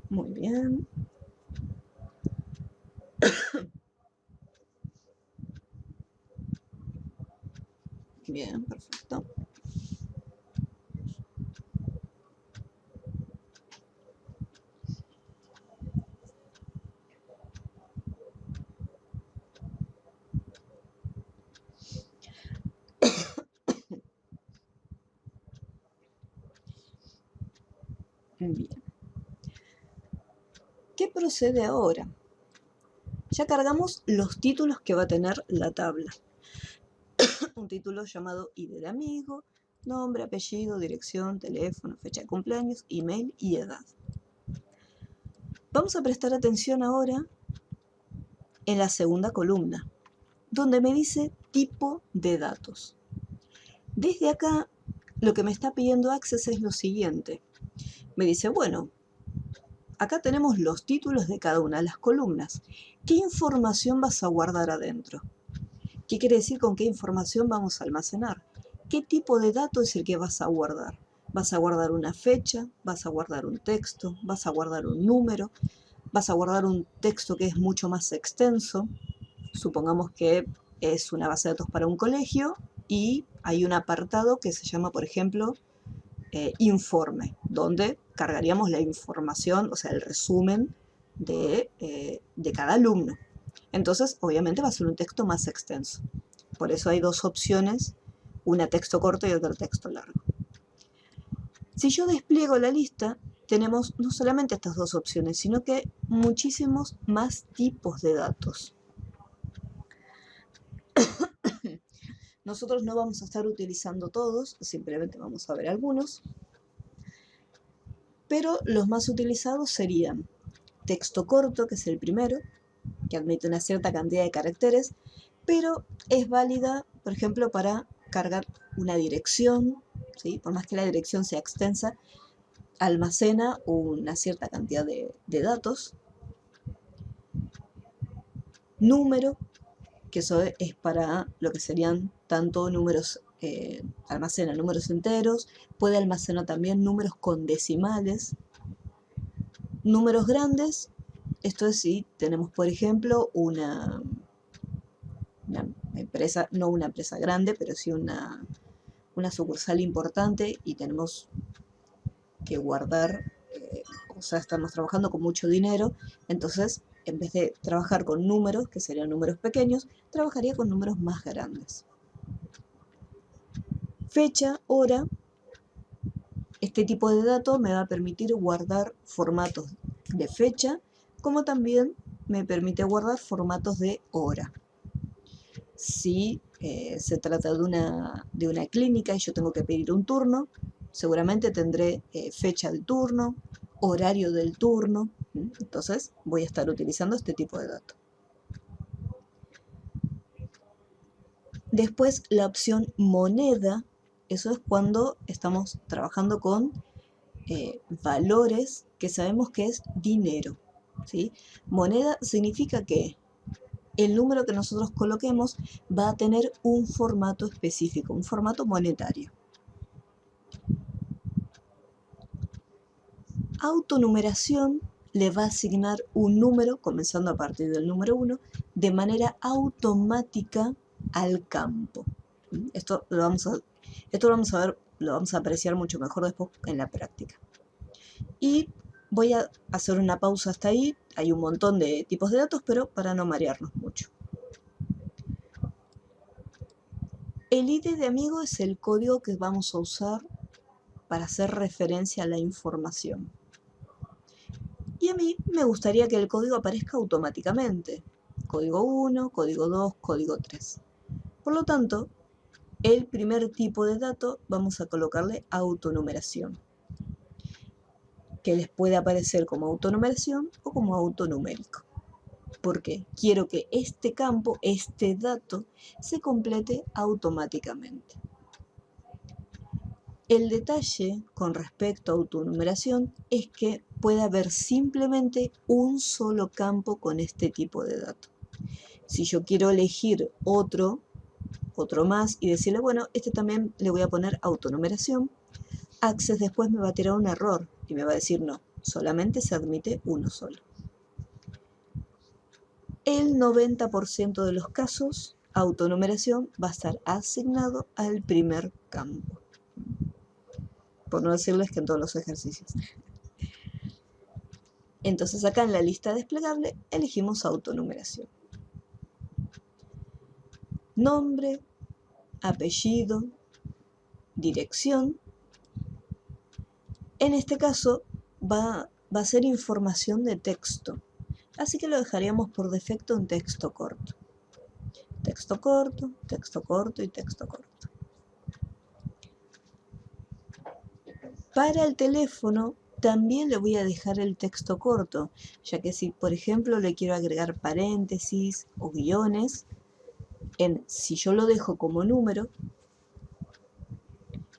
Muy bien. Bien, perfecto. Bien. ¿Qué procede ahora? Ya cargamos los títulos que va a tener la tabla. Un título llamado ID de amigo, nombre, apellido, dirección, teléfono, fecha de cumpleaños, email y edad. Vamos a prestar atención ahora en la segunda columna, donde me dice tipo de datos. Desde acá, lo que me está pidiendo Access es lo siguiente. Me dice, bueno, acá tenemos los títulos de cada una de las columnas. ¿Qué información vas a guardar adentro? ¿Qué quiere decir con qué información vamos a almacenar? ¿Qué tipo de dato es el que vas a guardar? ¿Vas a guardar una fecha? ¿Vas a guardar un texto? ¿Vas a guardar un número? ¿Vas a guardar un texto que es mucho más extenso? Supongamos que es una base de datos para un colegio y hay un apartado que se llama, por ejemplo, informe, donde cargaríamos la información, o sea, el resumen de cada alumno. Entonces, obviamente va a ser un texto más extenso. Por eso hay dos opciones, una texto corto y otra texto largo. Si yo despliego la lista, tenemos no solamente estas dos opciones, sino que muchísimos más tipos de datos. Nosotros no vamos a estar utilizando todos, simplemente vamos a ver algunos, pero los más utilizados serían texto corto, que es el primero, que admite una cierta cantidad de caracteres, pero es válida, por ejemplo, para cargar una dirección, ¿sí? Por más que la dirección sea extensa, almacena una cierta cantidad de datos. Número, que eso es para lo que serían tanto números, almacena números enteros, puede almacenar también números con decimales. Números grandes, esto es si tenemos, por ejemplo, una empresa, no una empresa grande, pero sí una sucursal importante y tenemos que guardar, o sea, estamos trabajando con mucho dinero, entonces en vez de trabajar con números, que serían números pequeños, trabajaría con números más grandes. Fecha, hora, este tipo de datos me va a permitir guardar formatos de fecha, como también me permite guardar formatos de hora. Si se trata de una clínica y yo tengo que pedir un turno, seguramente tendré fecha del turno, horario del turno, entonces voy a estar utilizando este tipo de datos. Después la opción moneda, eso es cuando estamos trabajando con valores que sabemos que es dinero, ¿sí? Moneda significa que el número que nosotros coloquemos va a tener un formato específico, un formato monetario. Autonumeración le va a asignar un número, comenzando a partir del número 1, de manera automática al campo. Esto lo vamos a ver, lo vamos a apreciar mucho mejor después en la práctica. Y voy a hacer una pausa hasta ahí. Hay un montón de tipos de datos, pero para no marearnos mucho. El ID de amigo es el código que vamos a usar para hacer referencia a la información. Y a mí me gustaría que el código aparezca automáticamente. Código 1, código 2, código 3. Por lo tanto, el primer tipo de dato vamos a colocarle autonumeración, que les puede aparecer como autonumeración o como autonumérico. Porque quiero que este campo, este dato, se complete automáticamente. El detalle con respecto a autonumeración es que puede haber simplemente un solo campo con este tipo de dato. Si yo quiero elegir otro más y decirle, bueno, este también le voy a poner autonumeración, Access después me va a tirar un error y me va a decir no, solamente se admite uno solo. El 90% de los casos, autonumeración va a estar asignado al primer campo. Por no decirles que en todos los ejercicios. Entonces acá en la lista desplegable elegimos autonumeración. Nombre, apellido, dirección. En este caso va a ser información de texto, así que lo dejaríamos por defecto en texto corto. Texto corto, texto corto y texto corto. Para el teléfono también le voy a dejar el texto corto, ya que si por ejemplo le quiero agregar paréntesis o guiones, Si yo lo dejo como número,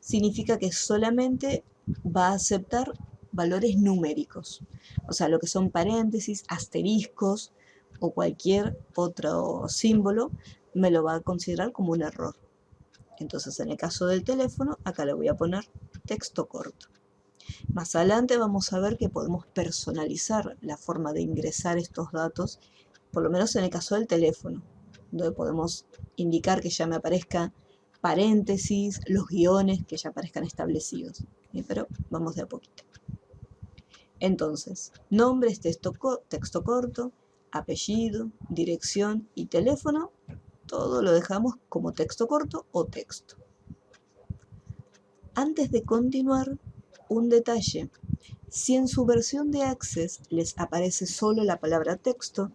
significa que solamente va a aceptar valores numéricos. O sea, lo que son paréntesis, asteriscos o cualquier otro símbolo me lo va a considerar como un error. Entonces, en el caso del teléfono, acá le voy a poner texto corto. Más adelante vamos a ver que podemos personalizar la forma de ingresar estos datos, por lo menos en el caso del teléfono, donde podemos indicar que ya me aparezca paréntesis, los guiones que ya aparezcan establecidos. Pero vamos de a poquito. Entonces, nombres, texto corto, apellido, dirección y teléfono, todo lo dejamos como texto corto o texto. Antes de continuar, un detalle. Si en su versión de Access les aparece solo la palabra texto,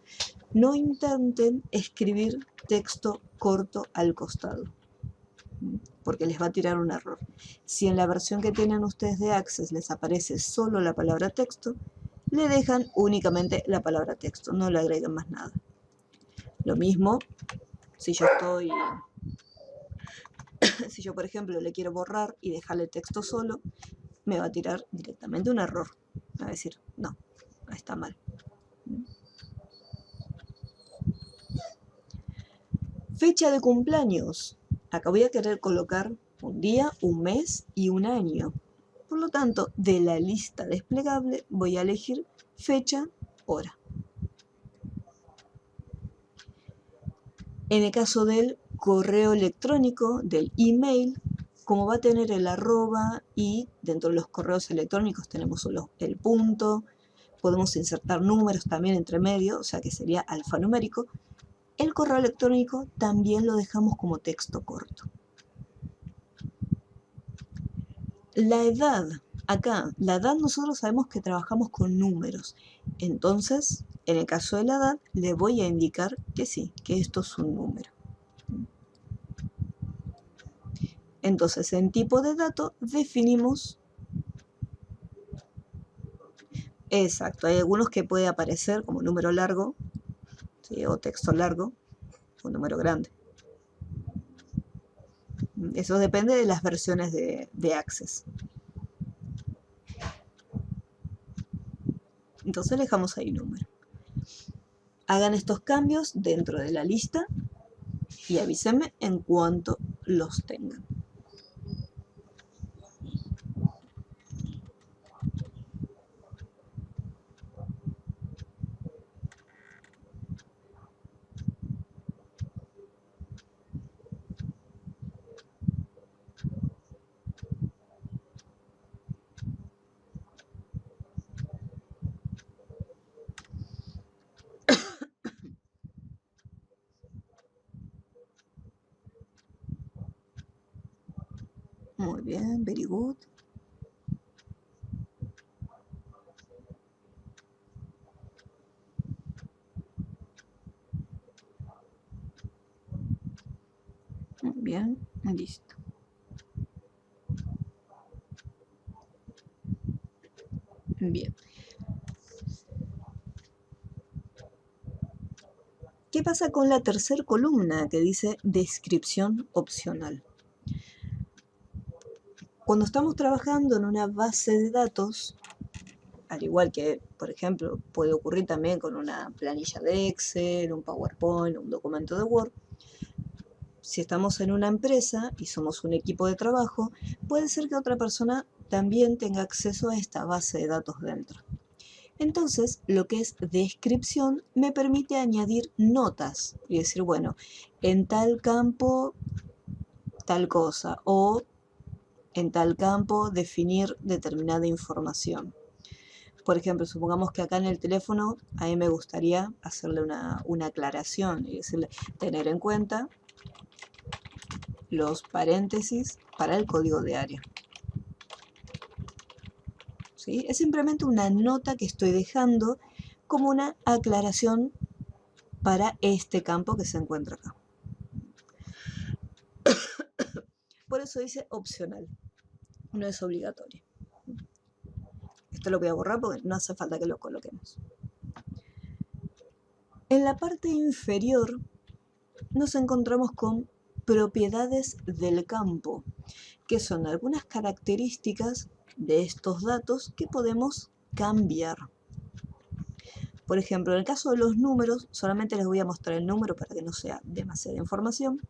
no intenten escribir texto corto al costado, porque les va a tirar un error. Si en la versión que tienen ustedes de Access les aparece solo la palabra texto, le dejan únicamente la palabra texto, no le agregan más nada. Lo mismo si yo por ejemplo le quiero borrar y dejarle texto solo, me va a tirar directamente un error. Va a decir, no, está mal. Fecha de cumpleaños. Acá voy a querer colocar un día, un mes y un año. Por lo tanto, de la lista desplegable voy a elegir fecha, hora. En el caso del correo electrónico, del email, como va a tener el arroba y dentro de los correos electrónicos tenemos solo el punto, podemos insertar números también entre medio, o sea que sería alfanumérico, el correo electrónico también lo dejamos como texto corto. La edad, acá, la edad nosotros sabemos que trabajamos con números, entonces en el caso de la edad le voy a indicar que sí, que esto es un número. Entonces en tipo de dato definimos, exacto, hay algunos que puede aparecer como número largo, ¿sí? O texto largo, o número grande. Eso depende de las versiones de Access. Entonces le dejamos ahí número. Hagan estos cambios dentro de la lista y avísenme en cuanto los tengan. Muy bien, very good. Muy bien, listo. Bien. ¿Qué pasa con la tercera columna que dice descripción opcional? Cuando estamos trabajando en una base de datos, al igual que, por ejemplo, puede ocurrir también con una planilla de Excel, un PowerPoint, un documento de Word, si estamos en una empresa y somos un equipo de trabajo, puede ser que otra persona también tenga acceso a esta base de datos dentro. Entonces, lo que es descripción me permite añadir notas y decir, bueno, en tal campo tal cosa o en tal campo definir determinada información. Por ejemplo, supongamos que acá en el teléfono a mí me gustaría hacerle una aclaración y decirle, tener en cuenta los paréntesis para el código de área. ¿Sí? Es simplemente una nota que estoy dejando como una aclaración para este campo que se encuentra acá. Por eso dice opcional, no es obligatorio. Esto lo voy a borrar porque no hace falta que lo coloquemos. En la parte inferior nos encontramos con propiedades del campo, que son algunas características de estos datos que podemos cambiar. Por ejemplo, en el caso de los números, solamente les voy a mostrar el número para que no sea demasiada información.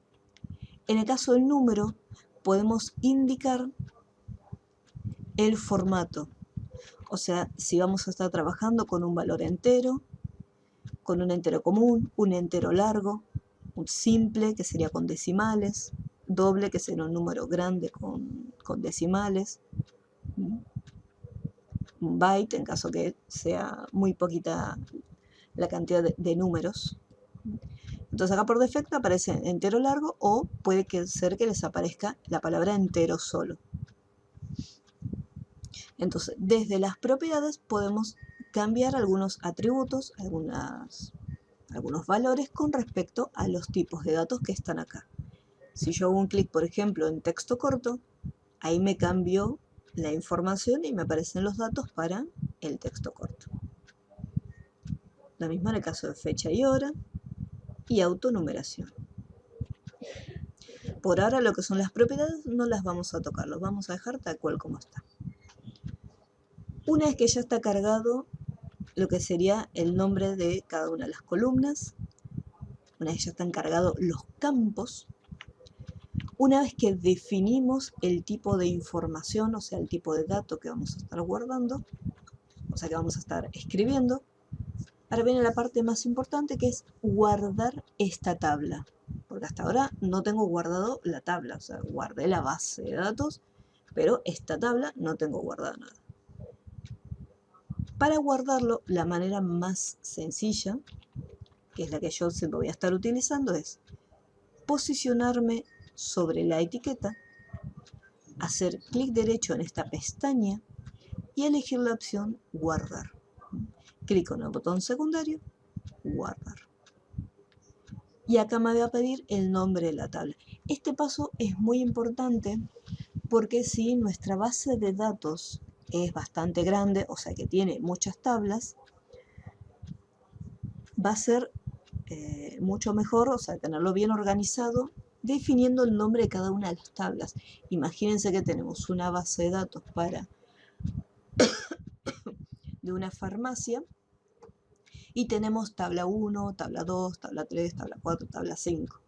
En el caso del número, podemos indicar el formato. O sea, si vamos a estar trabajando con un valor entero, con un entero común, un entero largo, un simple, que sería con decimales, doble, que sería un número grande con decimales, un byte, en caso que sea muy poquita la cantidad de números. Entonces acá por defecto aparece entero largo o puede ser que les aparezca la palabra entero solo. Entonces, desde las propiedades podemos cambiar algunos atributos, algunos valores con respecto a los tipos de datos que están acá. Si yo hago un clic, por ejemplo, en texto corto, ahí me cambió la información y me aparecen los datos para el texto corto. Lo mismo en el caso de fecha y hora y autonumeración. Por ahora lo que son las propiedades no las vamos a tocar, los vamos a dejar tal cual como está. Una vez que ya está cargado lo que sería el nombre de cada una de las columnas, una vez que ya están cargados los campos, una vez que definimos el tipo de información, o sea, el tipo de dato que vamos a estar guardando, o sea, que vamos a estar escribiendo, ahora viene la parte más importante, que es guardar esta tabla. Porque hasta ahora no tengo guardado la tabla, o sea, guardé la base de datos, pero esta tabla no tengo guardada nada. Para guardarlo, la manera más sencilla, que es la que yo siempre voy a estar utilizando, es posicionarme sobre la etiqueta, hacer clic derecho en esta pestaña y elegir la opción guardar. Clic en el botón secundario, guardar. Y acá me va a pedir el nombre de la tabla. Este paso es muy importante porque si nuestra base de datos es bastante grande, o sea que tiene muchas tablas, va a ser mucho mejor, o sea, tenerlo bien organizado, definiendo el nombre de cada una de las tablas. Imagínense que tenemos una base de datos de una farmacia y tenemos tabla 1, tabla 2, tabla 3, tabla 4, tabla 5.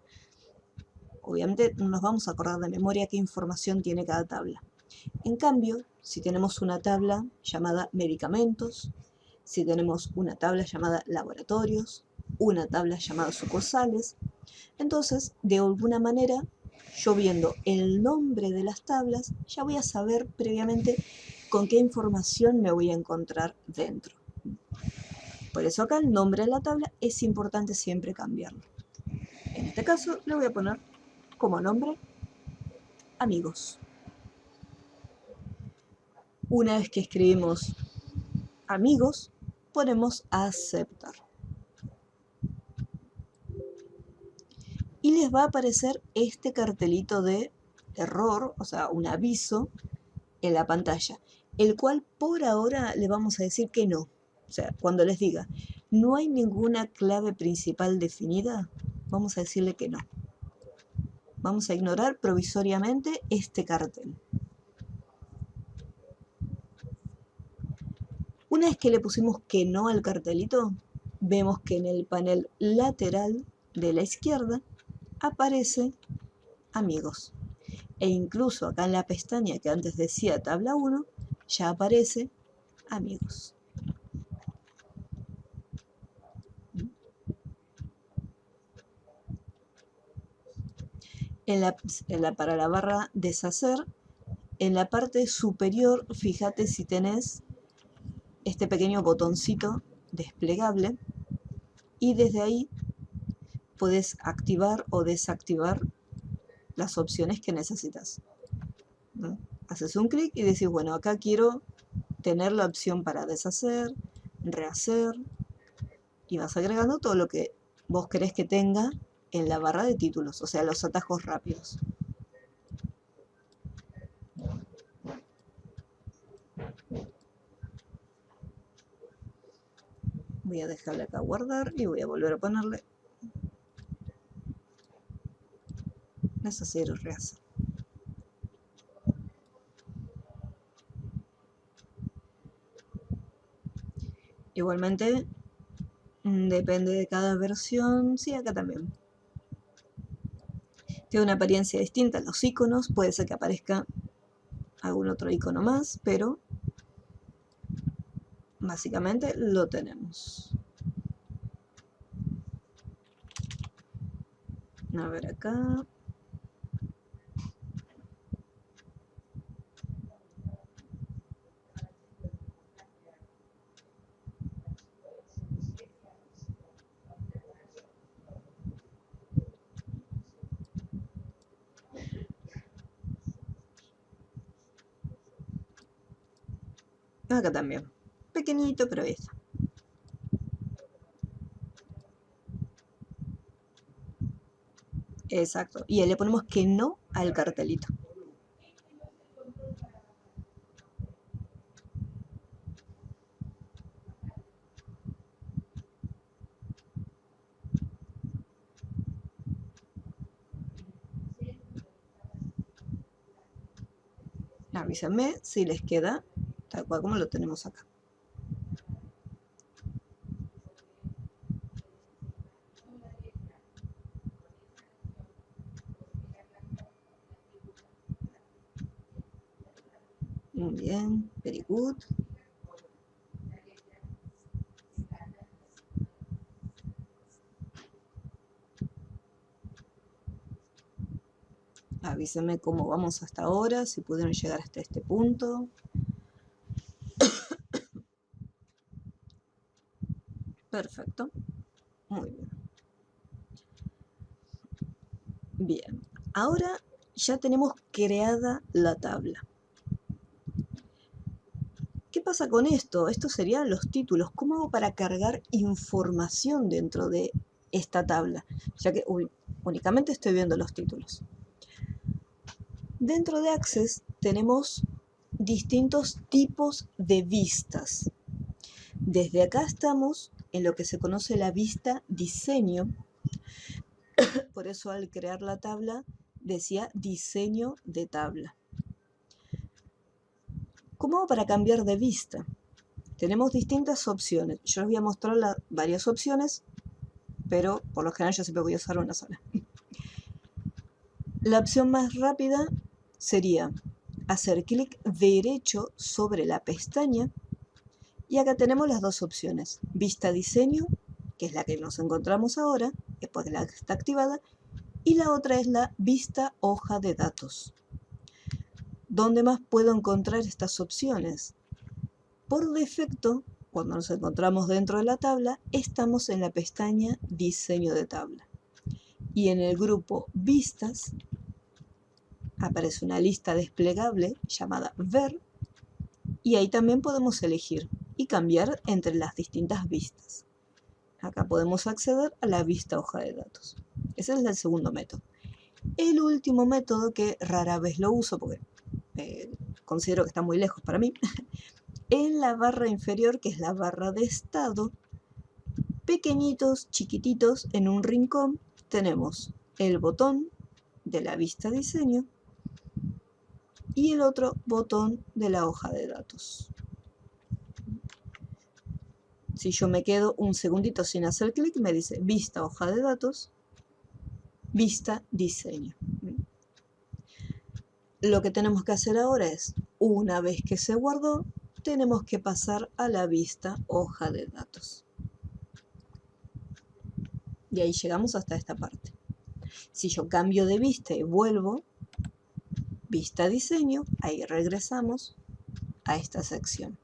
Obviamente no nos vamos a acordar de memoria qué información tiene cada tabla. En cambio, si tenemos una tabla llamada medicamentos, si tenemos una tabla llamada laboratorios, una tabla llamada sucursales, entonces, de alguna manera, yo viendo el nombre de las tablas, ya voy a saber previamente con qué información me voy a encontrar dentro. Por eso acá el nombre de la tabla es importante siempre cambiarlo. En este caso le voy a poner como nombre amigos. Una vez que escribimos amigos, ponemos aceptar. Y les va a aparecer este cartelito de error, o sea, un aviso en la pantalla, el cual por ahora le vamos a decir que no. O sea, cuando les diga, no hay ninguna clave principal definida, vamos a decirle que no. Vamos a ignorar provisoriamente este cartel. Una vez que le pusimos que no al cartelito, vemos que en el panel lateral de la izquierda aparece amigos. E incluso acá en la pestaña que antes decía tabla 1, ya aparece amigos. Para la barra deshacer, en la parte superior, fíjate si tenés este pequeño botoncito desplegable y desde ahí puedes activar o desactivar las opciones que necesitas. ¿No? Haces un clic y decís, bueno, acá quiero tener la opción para deshacer, rehacer, y vas agregando todo lo que vos querés que tenga en la barra de títulos, o sea, los atajos rápidos. Voy a dejarle acá guardar y voy a volver a ponerle deshacer y rehacer. Igualmente, depende de cada versión. Sí, acá también. Tiene una apariencia distinta en los iconos. Puede ser que aparezca algún otro icono más, pero básicamente lo tenemos. A ver acá. Acá también. Pequeñito, pero ahí está. Exacto. Y ahí le ponemos que no al cartelito. Avísenme si les queda tal cual como lo tenemos acá. Muy bien, very good. Avísenme cómo vamos hasta ahora, si pudieron llegar hasta este punto. Perfecto. Muy bien. Bien. Ahora ya tenemos creada la tabla. ¿Qué pasa con esto? Estos serían los títulos. ¿Cómo hago para cargar información dentro de esta tabla? Ya que únicamente estoy viendo los títulos. Dentro de Access tenemos distintos tipos de vistas. Desde acá estamos en lo que se conoce la vista diseño. Por eso al crear la tabla decía diseño de tabla. ¿Cómo hago para cambiar de vista? Tenemos distintas opciones. Yo les voy a mostrar varias opciones, pero por lo general yo siempre voy a usar una sola. La opción más rápida sería hacer clic derecho sobre la pestaña y acá tenemos las dos opciones. Vista diseño, que es la que nos encontramos ahora, después de la que está activada, y la otra es la vista hoja de datos. ¿Dónde más puedo encontrar estas opciones? Por defecto, cuando nos encontramos dentro de la tabla, estamos en la pestaña Diseño de tabla. Y en el grupo Vistas aparece una lista desplegable llamada Ver, y ahí también podemos elegir y cambiar entre las distintas vistas. Acá podemos acceder a la vista hoja de datos. Ese es el segundo método. El último método, que rara vez lo uso porque considero que está muy lejos para mí, en la barra inferior, que es la barra de estado, pequeñitos, chiquititos, en un rincón, tenemos el botón de la vista diseño y el otro botón de la hoja de datos. Si yo me quedo un segundito sin hacer clic, me dice vista hoja de datos, vista diseño. Lo que tenemos que hacer ahora es, una vez que se guardó, tenemos que pasar a la vista hoja de datos. Y ahí llegamos hasta esta parte. Si yo cambio de vista y vuelvo, vista diseño, ahí regresamos a esta sección.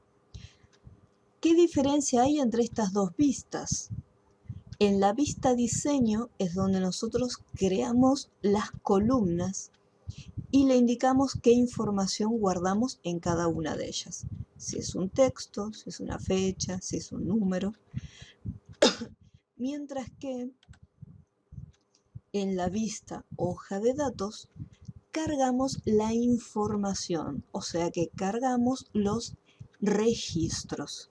¿Qué diferencia hay entre estas dos vistas? En la vista diseño es donde nosotros creamos las columnas y le indicamos qué información guardamos en cada una de ellas. Si es un texto, si es una fecha, si es un número. Mientras que en la vista hoja de datos cargamos la información, o sea que cargamos los registros.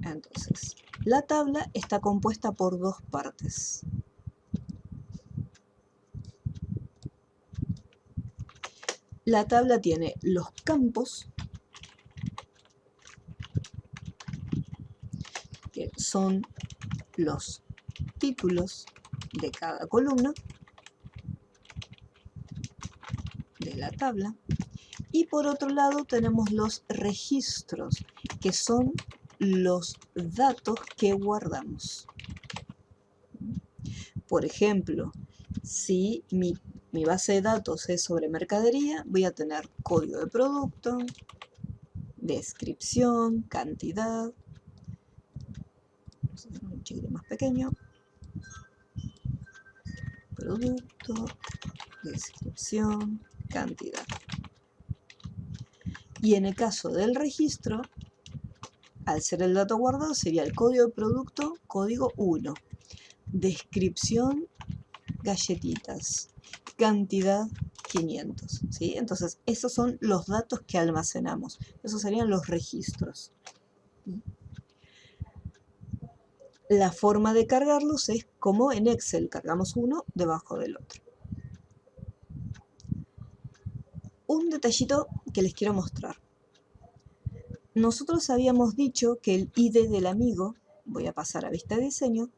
Entonces, la tabla está compuesta por dos partes. La tabla tiene los campos, que son los títulos de cada columna de la tabla. Y por otro lado tenemos los registros, que son los datos que guardamos. Por ejemplo, si mi base de datos es sobre mercadería, voy a tener código de producto, descripción, cantidad, vamos a hacer un chiquito más pequeño, producto, descripción, cantidad. Y en el caso del registro, al ser el dato guardado, sería el código de producto, código 1, descripción, galletitas, cantidad 500, ¿sí? Entonces, esos son los datos que almacenamos. Esos serían los registros. La forma de cargarlos es como en Excel, cargamos uno debajo del otro. Un detallito que les quiero mostrar. Nosotros habíamos dicho que el ID del amigo, voy a pasar a vista de diseño,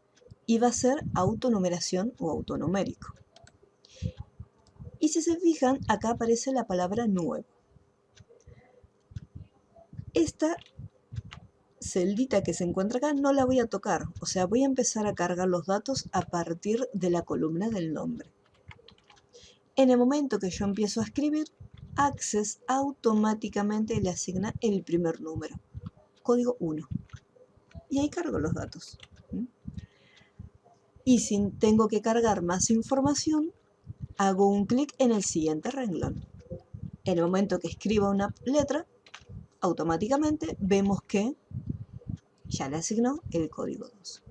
iba a ser autonumeración o autonumérico. Y si se fijan, acá aparece la palabra nuevo. Esta celdita que se encuentra acá no la voy a tocar, o sea, voy a empezar a cargar los datos a partir de la columna del nombre. En el momento que yo empiezo a escribir, Access automáticamente le asigna el primer número, código 1. Y ahí cargo los datos. Y si tengo que cargar más información, hago un clic en el siguiente renglón. En el momento que escriba una letra, automáticamente vemos que ya le asignó el código 2.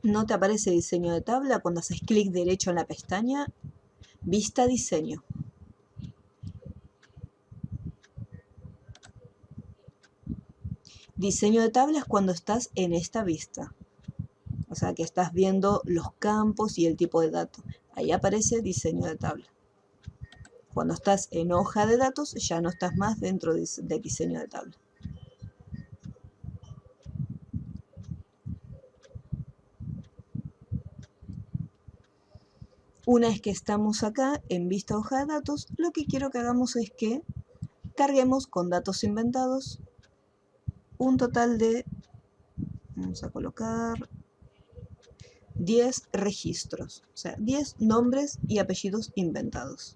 ¿No te aparece diseño de tabla cuando haces clic derecho en la pestaña? Vista diseño. Diseño de tabla es cuando estás en esta vista. O sea, que estás viendo los campos y el tipo de dato. Ahí aparece diseño de tabla. Cuando estás en hoja de datos, ya no estás más dentro de diseño de tabla. Una vez que estamos acá en vista hoja de datos, lo que quiero que hagamos es que carguemos con datos inventados un total de, vamos a colocar 10 registros, o sea, 10 nombres y apellidos inventados.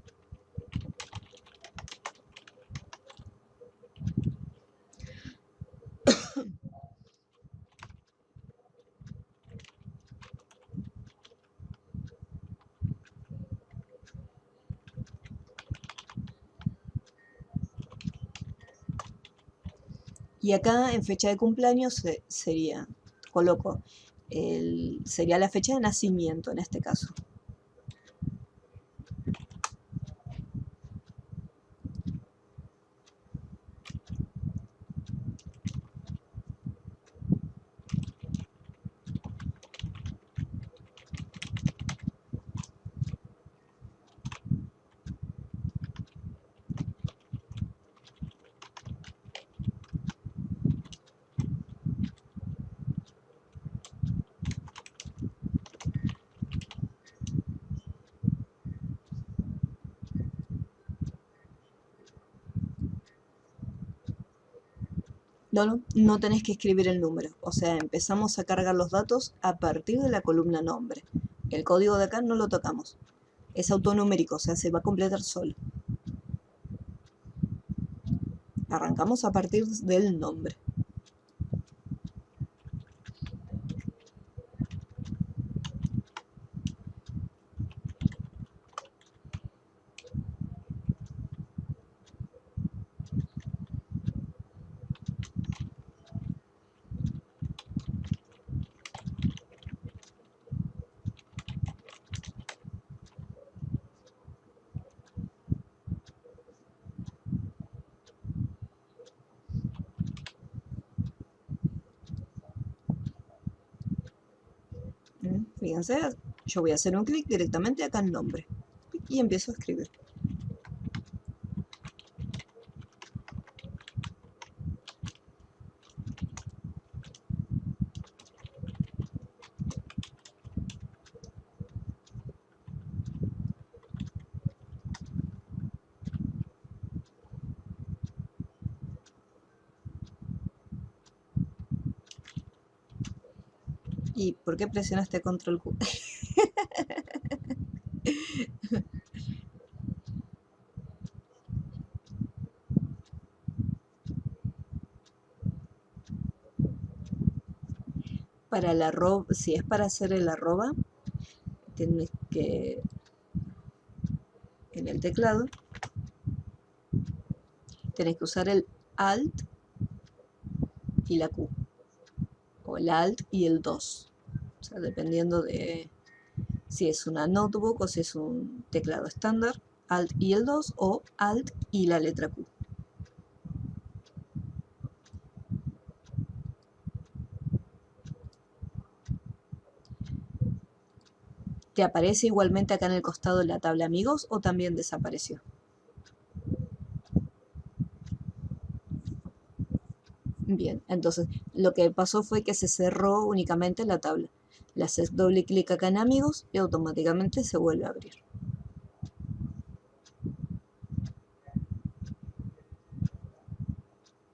Y acá en fecha de cumpleaños sería, coloco, sería la fecha de nacimiento en este caso. No tenés que escribir el número, o sea, empezamos a cargar los datos a partir de la columna nombre. El código de acá no lo tocamos, es autonumérico, o sea, se va a completar solo. Arrancamos a partir del nombre. Fíjense, yo voy a hacer un clic directamente acá en nombre y empiezo a escribir. ¿Y por qué presionaste control Q? Para el arroba, si es para hacer el arroba, tienes que, en el teclado, tenés que usar el Alt y la Q, o el Alt y el 2, o sea, dependiendo de si es una notebook o si es un teclado estándar, Alt y el 2 o Alt y la letra Q. ¿Te aparece igualmente acá en el costado la tabla amigos o también desapareció? Bien, entonces lo que pasó fue que se cerró únicamente la tabla. Le haces doble clic acá en amigos y automáticamente se vuelve a abrir.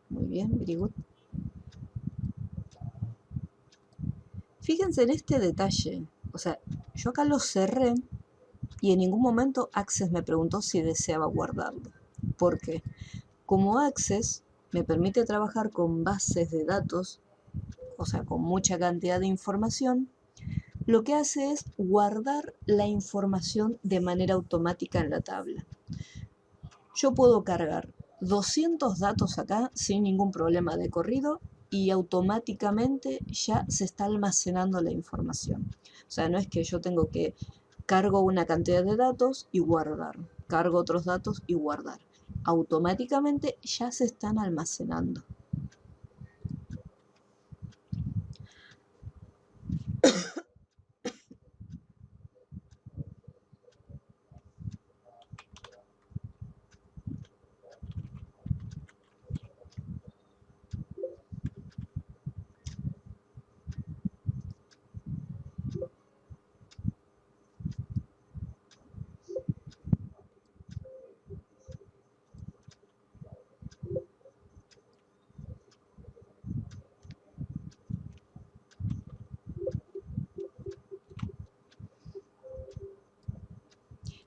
Muy bien, very good. Fíjense en este detalle. O sea, yo acá lo cerré y en ningún momento Access me preguntó si deseaba guardarlo. ¿Por qué? Como Access me permite trabajar con bases de datos, o sea, con mucha cantidad de información, lo que hace es guardar la información de manera automática en la tabla. Yo puedo cargar 200 datos acá sin ningún problema de corrido y automáticamente ya se está almacenando la información. O sea, no es que yo tengo que cargo una cantidad de datos y guardar, cargo otros datos y guardar. Automáticamente ya se están almacenando.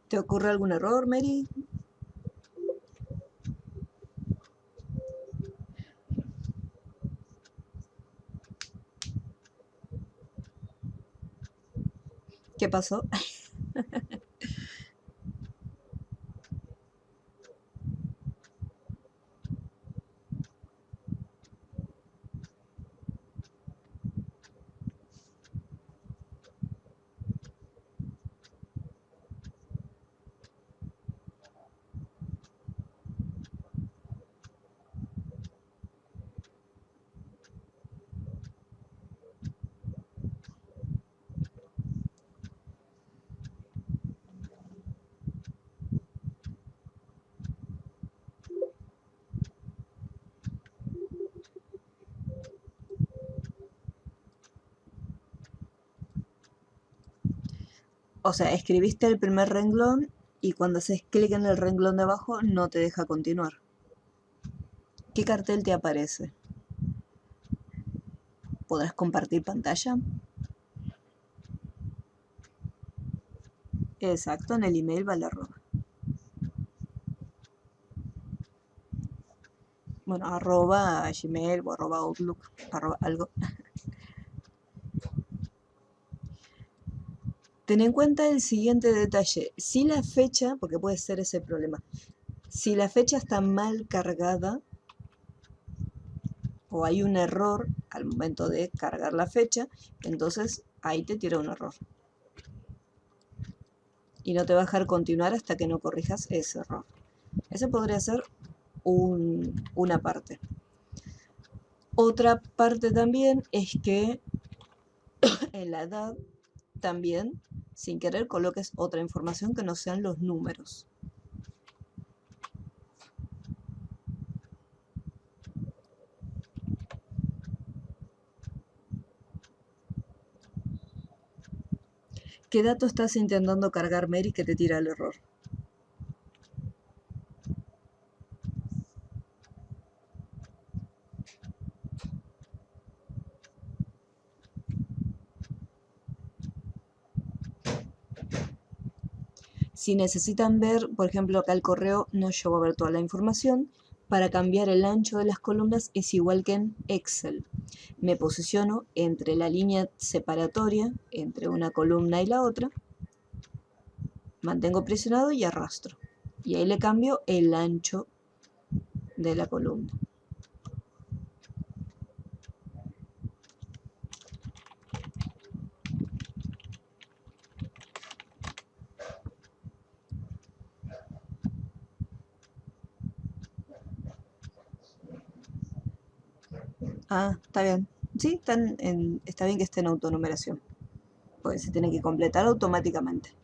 ¿Te ocurre algún error, Mary? ¿Qué pasó? O sea, escribiste el primer renglón y cuando haces clic en el renglón de abajo no te deja continuar. ¿Qué cartel te aparece? ¿Podrás compartir pantalla? Exacto, en el email va la arroba. Bueno, arroba Gmail o arroba Outlook, arroba algo. Ten en cuenta el siguiente detalle. Si la fecha, porque puede ser ese problema, si la fecha está mal cargada o hay un error al momento de cargar la fecha, entonces ahí te tira un error. Y no te va a dejar continuar hasta que no corrijas ese error. Ese podría ser una parte. Otra parte también es que en la edad también sin querer coloques otra información que no sean los números. ¿Qué dato estás intentando cargar, Mary, que te tira el error? Si necesitan ver, por ejemplo, acá el correo no llegó a ver toda la información. Para cambiar el ancho de las columnas es igual que en Excel. Me posiciono entre la línea separatoria, entre una columna y la otra. Mantengo presionado y arrastro. Y ahí le cambio el ancho de la columna. Ah, está bien. Sí, está bien que esté en autonumeración, porque se tiene que completar automáticamente.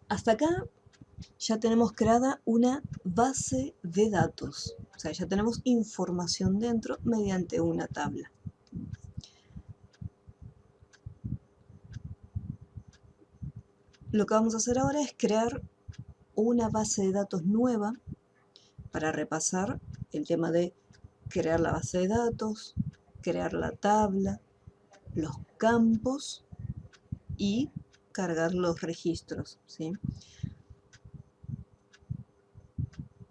Hasta acá ya tenemos creada una base de datos. O sea, ya tenemos información dentro mediante una tabla. Lo que vamos a hacer ahora es crear una base de datos nueva para repasar el tema de crear la base de datos, crear la tabla, los campos y cargar los registros, ¿sí?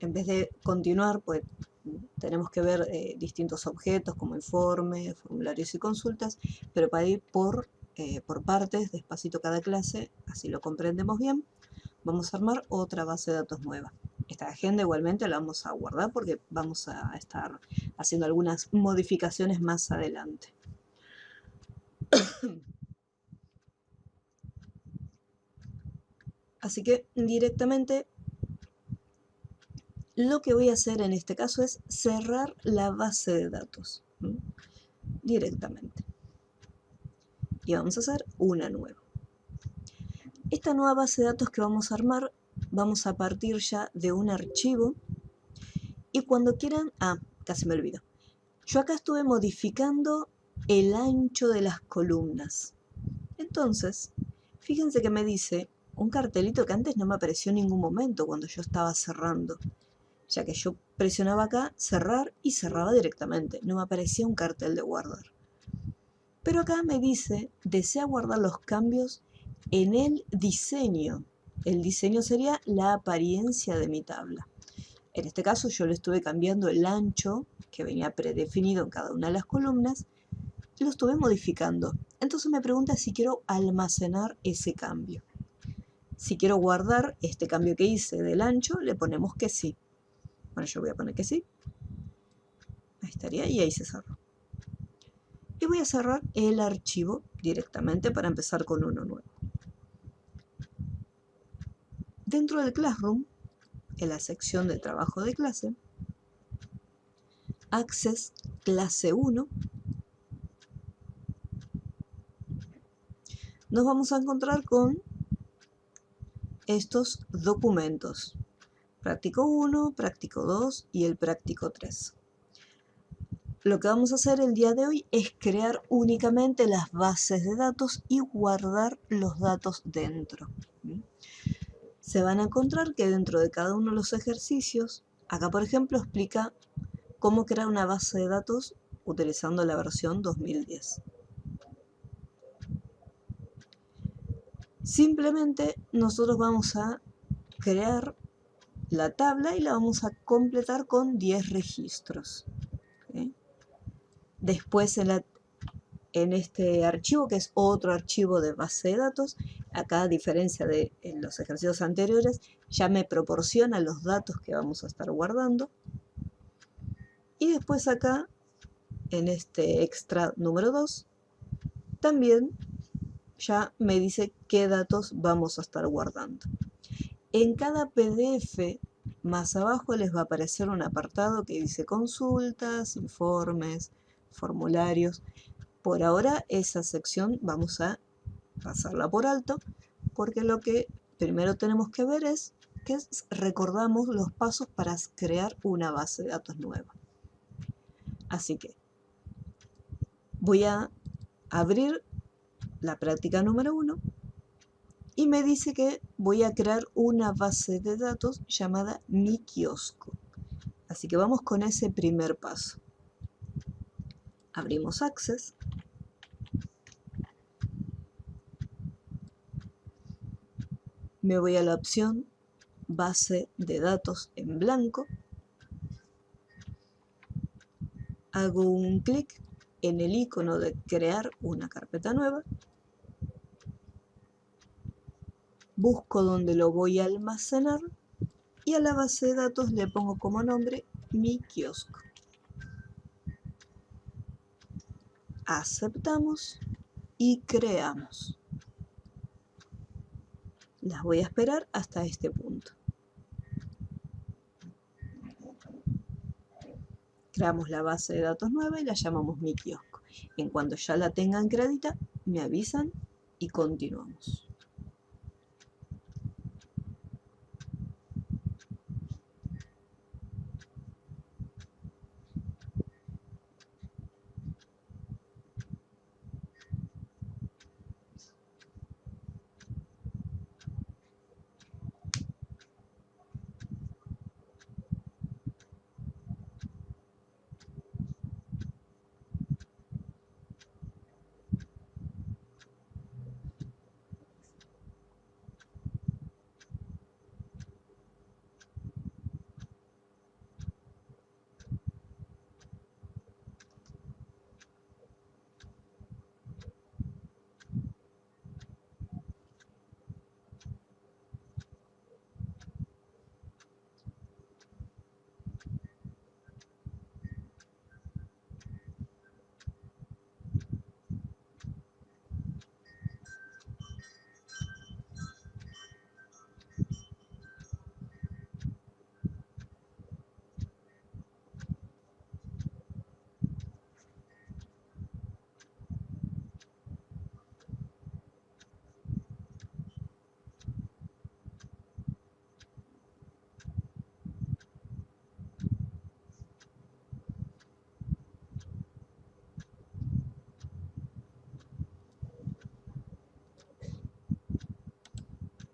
En vez de continuar, pues tenemos que ver distintos objetos como informes, formularios y consultas, pero para ir por partes, despacito cada clase, así lo comprendemos bien, vamos a armar otra base de datos nueva. Esta agenda igualmente la vamos a guardar porque vamos a estar haciendo algunas modificaciones más adelante. Así que directamente lo que voy a hacer en este caso es cerrar la base de datos, ¿no? Directamente. Y vamos a hacer una nueva. Esta nueva base de datos que vamos a armar, vamos a partir ya de un archivo. Y cuando quieran, casi me olvido. Yo acá estuve modificando el ancho de las columnas. Entonces, fíjense que me dice un cartelito que antes no me apareció en ningún momento cuando yo estaba cerrando. Ya que yo presionaba acá, cerrar, y cerraba directamente. No me aparecía un cartel de guardar. Pero acá me dice, desea guardar los cambios en el diseño. El diseño sería la apariencia de mi tabla. En este caso yo le estuve cambiando el ancho que venía predefinido en cada una de las columnas y lo estuve modificando. Entonces me pregunta si quiero almacenar ese cambio. Si quiero guardar este cambio que hice del ancho, le ponemos que sí. Bueno, yo voy a poner que sí. Ahí estaría y ahí se cerró. Y voy a cerrar el archivo directamente para empezar con uno nuevo. Dentro del Classroom, en la sección de trabajo de clase, Access clase 1, nos vamos a encontrar con estos documentos. Práctico 1, práctico 2 y el práctico 3. Lo que vamos a hacer el día de hoy es crear únicamente las bases de datos y guardar los datos dentro. Se van a encontrar que dentro de cada uno de los ejercicios, acá por ejemplo explica cómo crear una base de datos utilizando la versión 2010. Simplemente nosotros vamos a crear la tabla y la vamos a completar con 10 registros. ¿Sí? Después en este archivo, que es otro archivo de base de datos, acá a diferencia de en los ejercicios anteriores, ya me proporciona los datos que vamos a estar guardando. Y después acá, en este extra número 2, también ya me dice qué datos vamos a estar guardando. En cada PDF, más abajo les va a aparecer un apartado que dice consultas, informes, formularios. Por ahora esa sección vamos a pasarla por alto, porque lo que primero tenemos que ver es que recordamos los pasos para crear una base de datos nueva. Así que voy a abrir la práctica número 1 y me dice que voy a crear una base de datos llamada Mi Kiosco. Así que vamos con ese primer paso. Abrimos Access. Me voy a la opción Base de datos en blanco. Hago un clic en el icono de crear una carpeta nueva. Busco donde lo voy a almacenar y a la base de datos le pongo como nombre Mi Kiosco. Aceptamos y creamos. Las voy a esperar hasta este punto. Creamos la base de datos nueva y la llamamos Mi Kiosco. En cuanto ya la tengan creadita, me avisan y continuamos.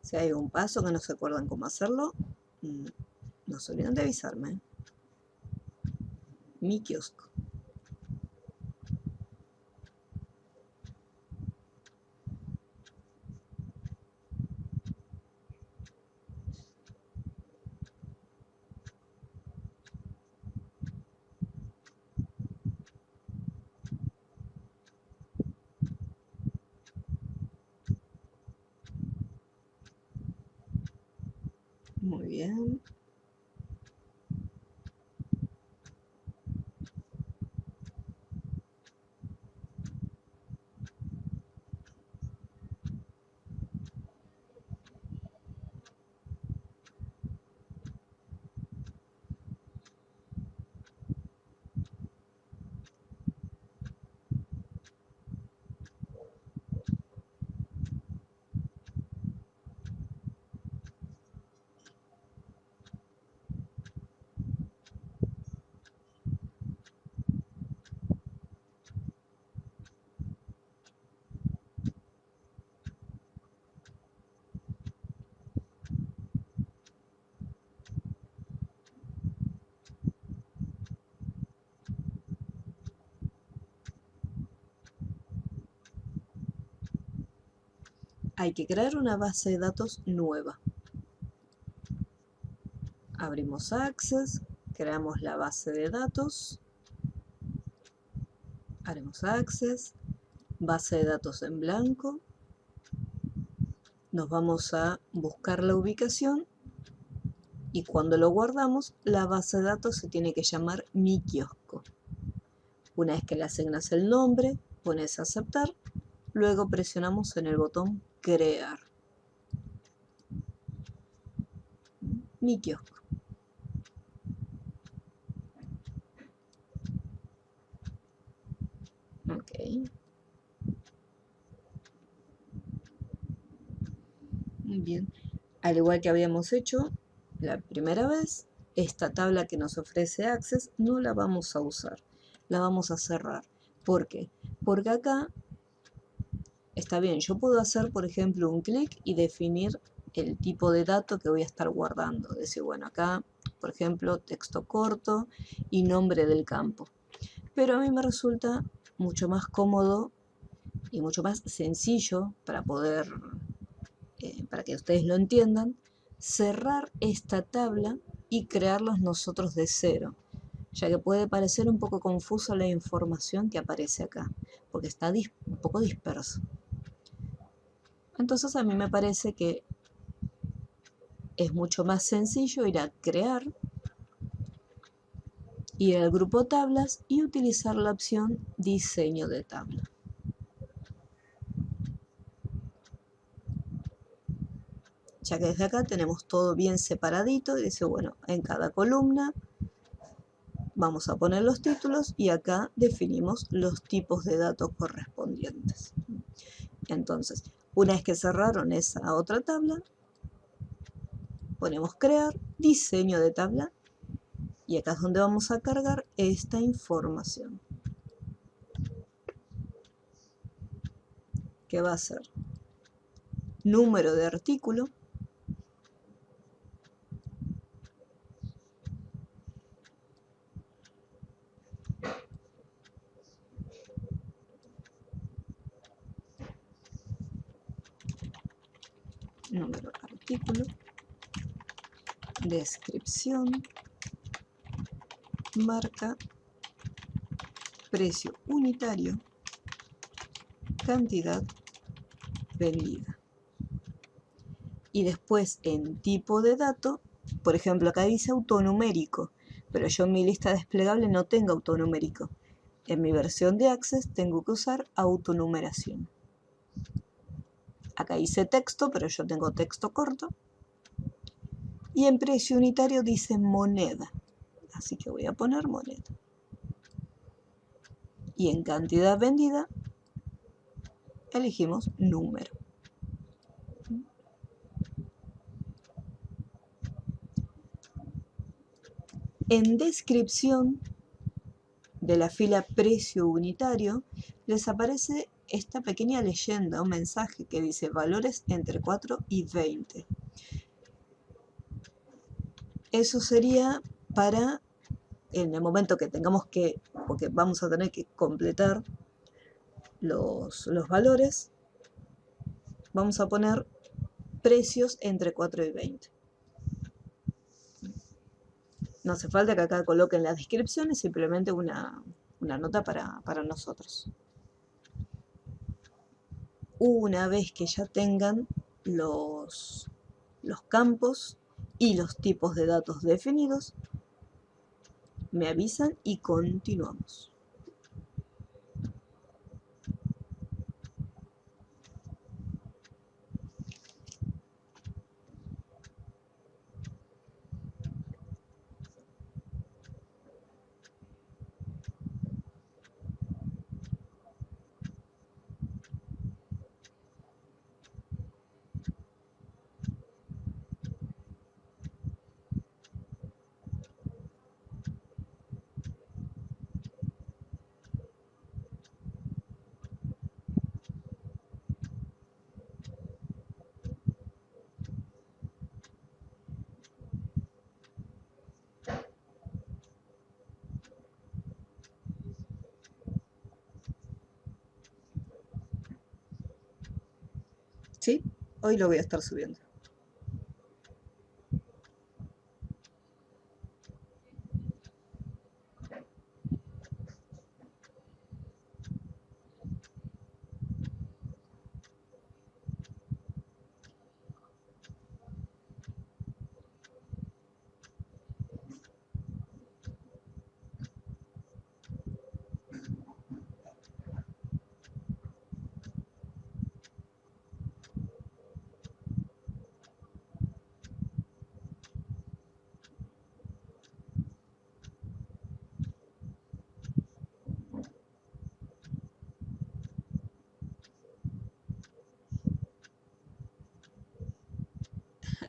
Si hay un paso que no se acuerdan cómo hacerlo, no se olviden de avisarme. Mi kiosco. Muy bien. Hay que crear una base de datos nueva. Abrimos Access, creamos la base de datos, haremos Access, base de datos en blanco, nos vamos a buscar la ubicación y cuando lo guardamos, la base de datos se tiene que llamar Mi Kiosco. Una vez que le asignas el nombre, pones aceptar, luego presionamos en el botón crear. Mi Kiosco. Ok. Muy bien. Al igual que habíamos hecho la primera vez, esta tabla que nos ofrece Access no la vamos a usar. La vamos a cerrar. ¿Por qué? Porque acá está bien, yo puedo hacer, por ejemplo, un clic y definir el tipo de dato que voy a estar guardando. Decir, bueno, acá, por ejemplo, texto corto y nombre del campo. Pero a mí me resulta mucho más cómodo y mucho más sencillo para poder, para que ustedes lo entiendan, cerrar esta tabla y crearlos nosotros de cero, ya que puede parecer un poco confusa la información que aparece acá, porque está un poco disperso. Entonces a mí me parece que es mucho más sencillo ir a crear, ir al grupo tablas y utilizar la opción diseño de tabla. Ya que desde acá tenemos todo bien separadito y dice, bueno, en cada columna vamos a poner los títulos y acá definimos los tipos de datos correspondientes. Entonces, una vez que cerraron esa otra tabla, ponemos crear, diseño de tabla y acá es donde vamos a cargar esta información, que va a ser número de artículo, número de artículo, descripción, marca, precio unitario, cantidad vendida. Y después en tipo de dato, por ejemplo, acá dice autonumérico, pero yo en mi lista desplegable no tengo autonumérico. En mi versión de Access tengo que usar autonumeración. Acá dice texto, pero yo tengo texto corto. Y en precio unitario dice moneda, así que voy a poner moneda. Y en cantidad vendida elegimos número. En descripción de la fila precio unitario les aparece esta pequeña leyenda, un mensaje que dice valores entre 4 y 20. Eso sería para en el momento que tengamos que, porque vamos a tener que completar los valores, vamos a poner precios entre 4 y 20. No hace falta que acá coloquen las descripciones, simplemente una nota para nosotros. Una vez que ya tengan los campos y los tipos de datos definidos, me avisan y continuamos. ¿Sí? Hoy lo voy a estar subiendo.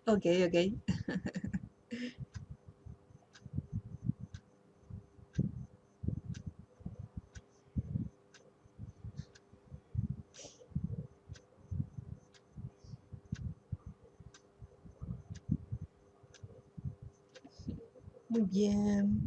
Ok, ok. Muy bien.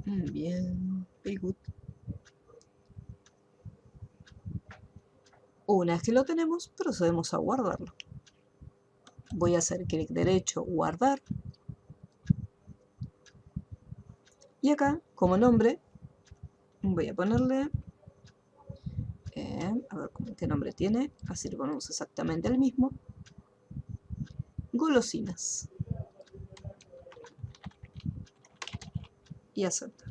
Bien. Very good. Una vez que lo tenemos, procedemos a guardarlo. Voy a hacer clic derecho, guardar. Y acá, como nombre, voy a ponerle, a ver qué nombre tiene, así le ponemos exactamente el mismo. Golosinas. Y aceptar.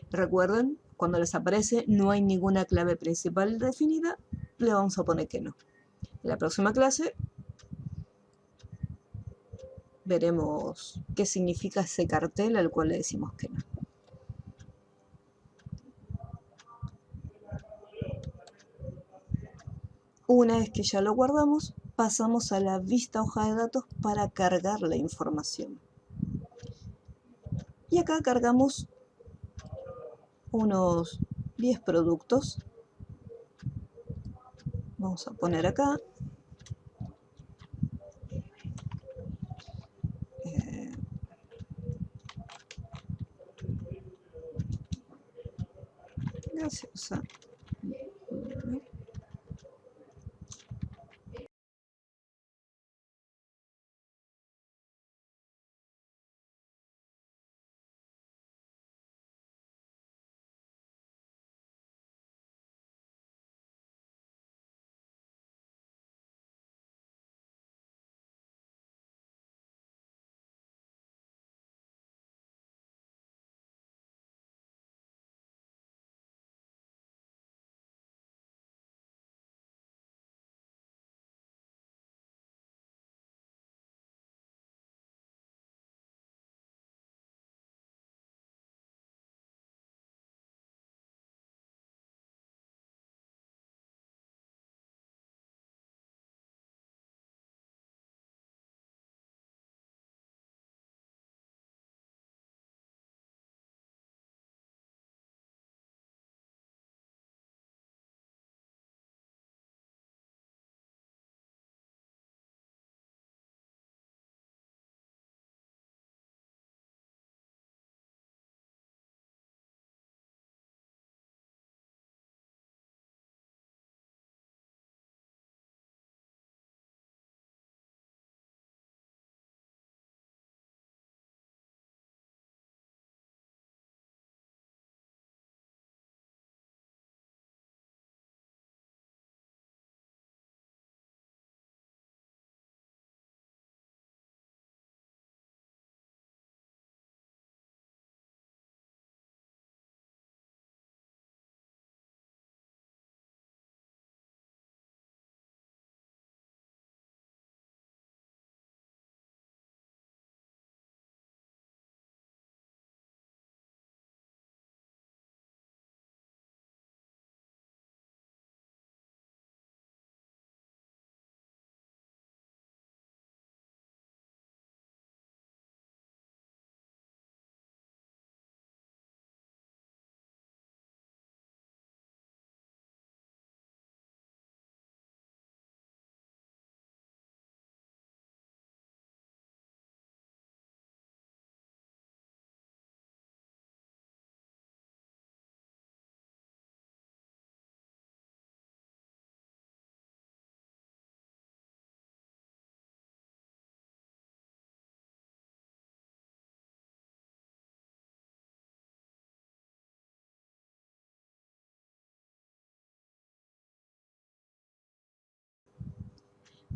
Recuerden, cuando les aparece no hay ninguna clave principal definida, le vamos a poner que no. En la próxima clase veremos qué significa ese cartel al cual le decimos que no. Una vez que ya lo guardamos, pasamos a la vista hoja de datos para cargar la información. Y acá cargamos unos 10 productos. Vamos a poner acá. Gaseosa.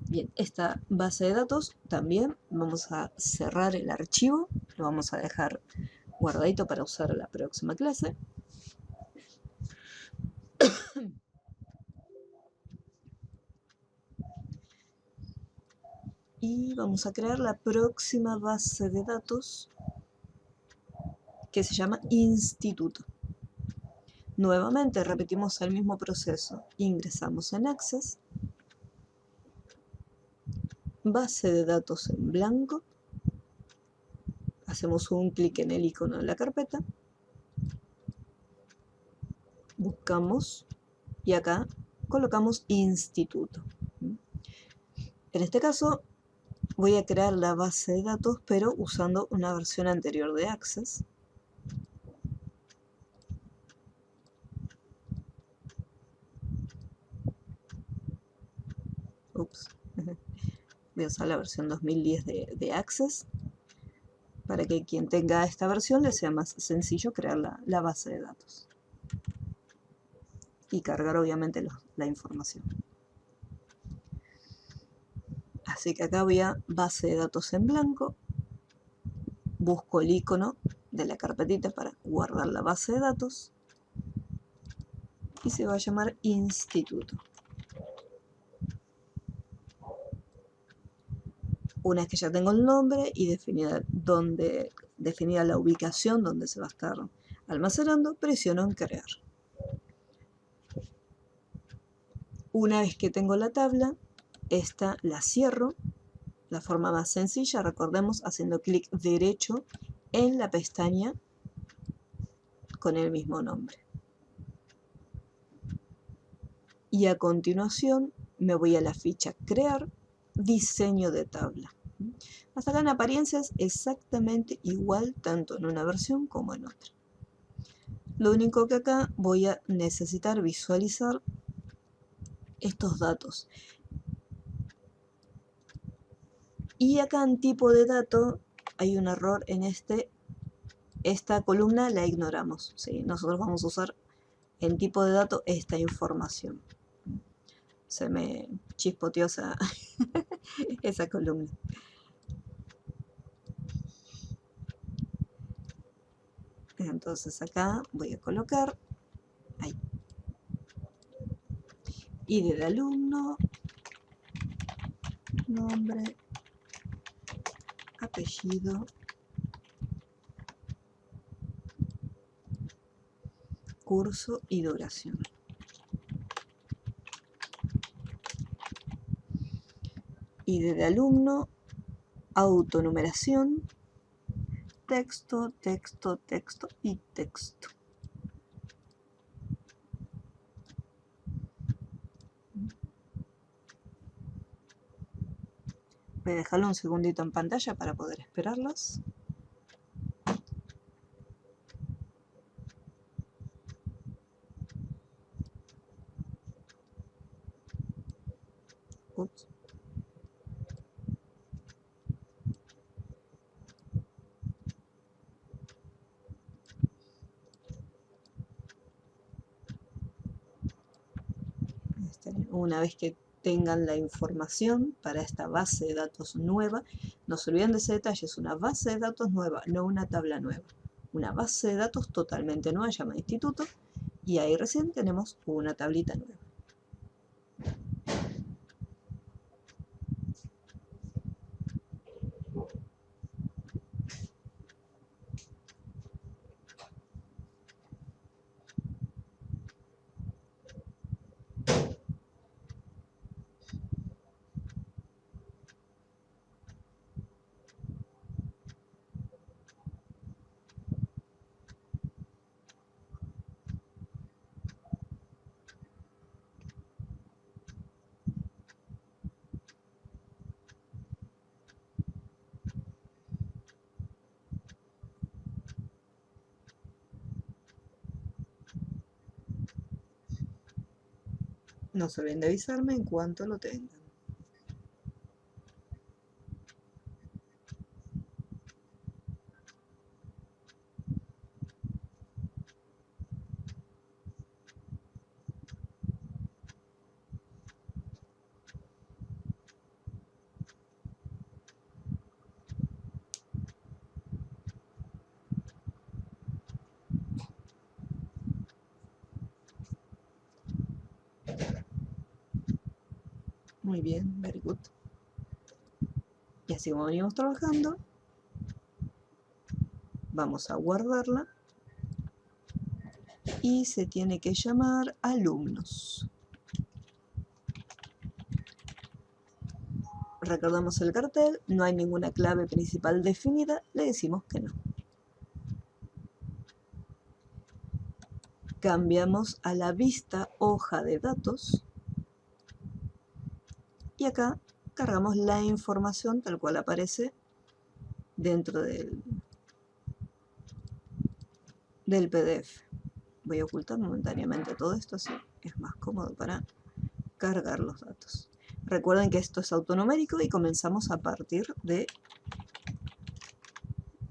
Bien, esta base de datos también vamos a cerrar el archivo, lo vamos a dejar guardadito para usar la próxima clase. Y vamos a crear la próxima base de datos que se llama Instituto. Nuevamente repetimos el mismo proceso. Ingresamos en Access, base de datos en blanco, hacemos un clic en el icono de la carpeta, buscamos y acá colocamos Instituto. En este caso voy a crear la base de datos pero usando una versión anterior de Access. Voy a usar la versión 2010 de Access para que quien tenga esta versión le sea más sencillo crear la base de datos y cargar obviamente la información. Así que acá voy a base de datos en blanco, busco el icono de la carpetita para guardar la base de datos y se va a llamar Instituto. Una vez que ya tengo el nombre y definida la ubicación donde se va a estar almacenando, presiono en crear. Una vez que tengo la tabla, esta la cierro. La forma más sencilla, recordemos, haciendo clic derecho en la pestaña con el mismo nombre. Y a continuación me voy a la ficha Crear, Diseño de tabla. Hasta acá en apariencias exactamente igual tanto en una versión como en otra. Lo único que acá voy a necesitar visualizar estos datos. Y acá en tipo de dato hay un error en esta columna la ignoramos. ¿Sí? Nosotros vamos a usar en tipo de dato esta información. Se me chispoteó esa columna. Entonces acá voy a colocar ahí. ID de alumno, nombre, apellido, curso y duración. ID de alumno, autonumeración, texto, texto, texto y texto. Voy a dejarlo un segundito en pantalla para poder esperarlos. Ups. Una vez que tengan la información para esta base de datos nueva, no se olviden de ese detalle, es una base de datos nueva, no una tabla nueva. Una base de datos totalmente nueva, llamada Instituto, y ahí recién tenemos una tablita nueva. No se olviden de avisarme en cuanto lo tengan. Muy bien, very good. Y así como venimos trabajando, vamos a guardarla y se tiene que llamar alumnos. Recordamos el cartel, no hay ninguna clave principal definida, le decimos que no. Cambiamos a la vista hoja de datos y acá cargamos la información tal cual aparece dentro del PDF. Voy a ocultar momentáneamente todo esto, así es más cómodo para cargar los datos. Recuerden que esto es autonumérico y comenzamos a partir de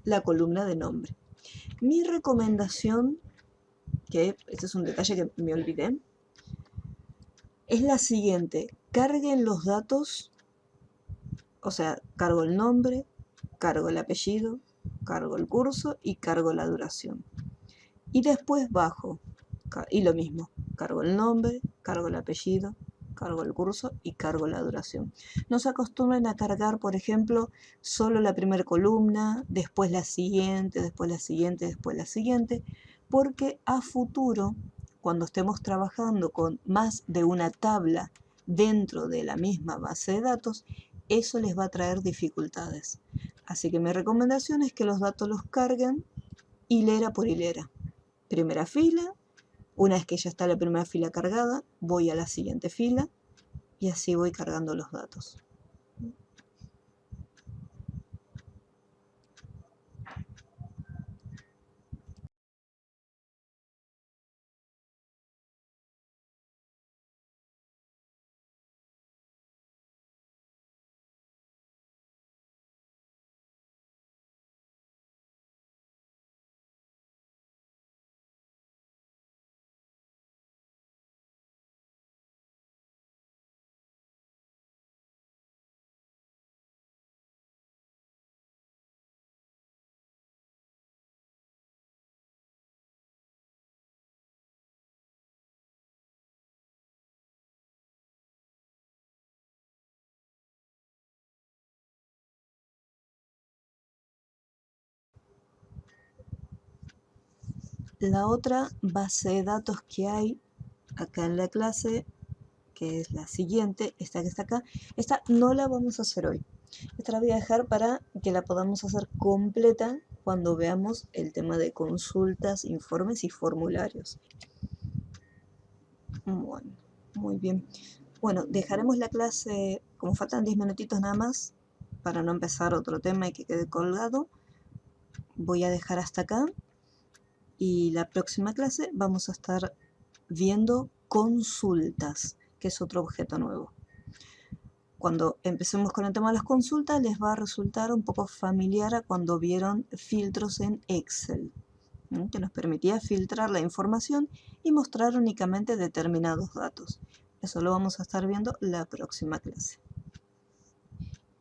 la columna de nombre. Mi recomendación, que este es un detalle que me olvidé, es la siguiente: carguen los datos, o sea, cargo el nombre, cargo el apellido, cargo el curso y cargo la duración. Y después bajo, y lo mismo, cargo el nombre, cargo el apellido, cargo el curso y cargo la duración. No se acostumbren a cargar, por ejemplo, solo la primera columna, después la siguiente, después la siguiente, después la siguiente, porque a futuro, cuando estemos trabajando con más de una tabla dentro de la misma base de datos, eso les va a traer dificultades. Así que mi recomendación es que los datos los carguen hilera por hilera. Primera fila, una vez que ya está la primera fila cargada, voy a la siguiente fila y así voy cargando los datos. La otra base de datos que hay acá en la clase, que es la siguiente, esta que está acá, esta no la vamos a hacer hoy. Esta la voy a dejar para que la podamos hacer completa cuando veamos el tema de consultas, informes y formularios. Bueno, muy bien. Bueno, dejaremos la clase, como faltan 10 minutitos nada más, para no empezar otro tema y que quede colgado. Voy a dejar hasta acá y la próxima clase vamos a estar viendo consultas, que es otro objeto nuevo. Cuando empecemos con el tema de las consultas les va a resultar un poco familiar a cuando vieron filtros en Excel, que nos permitía filtrar la información y mostrar únicamente determinados datos. Eso lo vamos a estar viendo la próxima clase.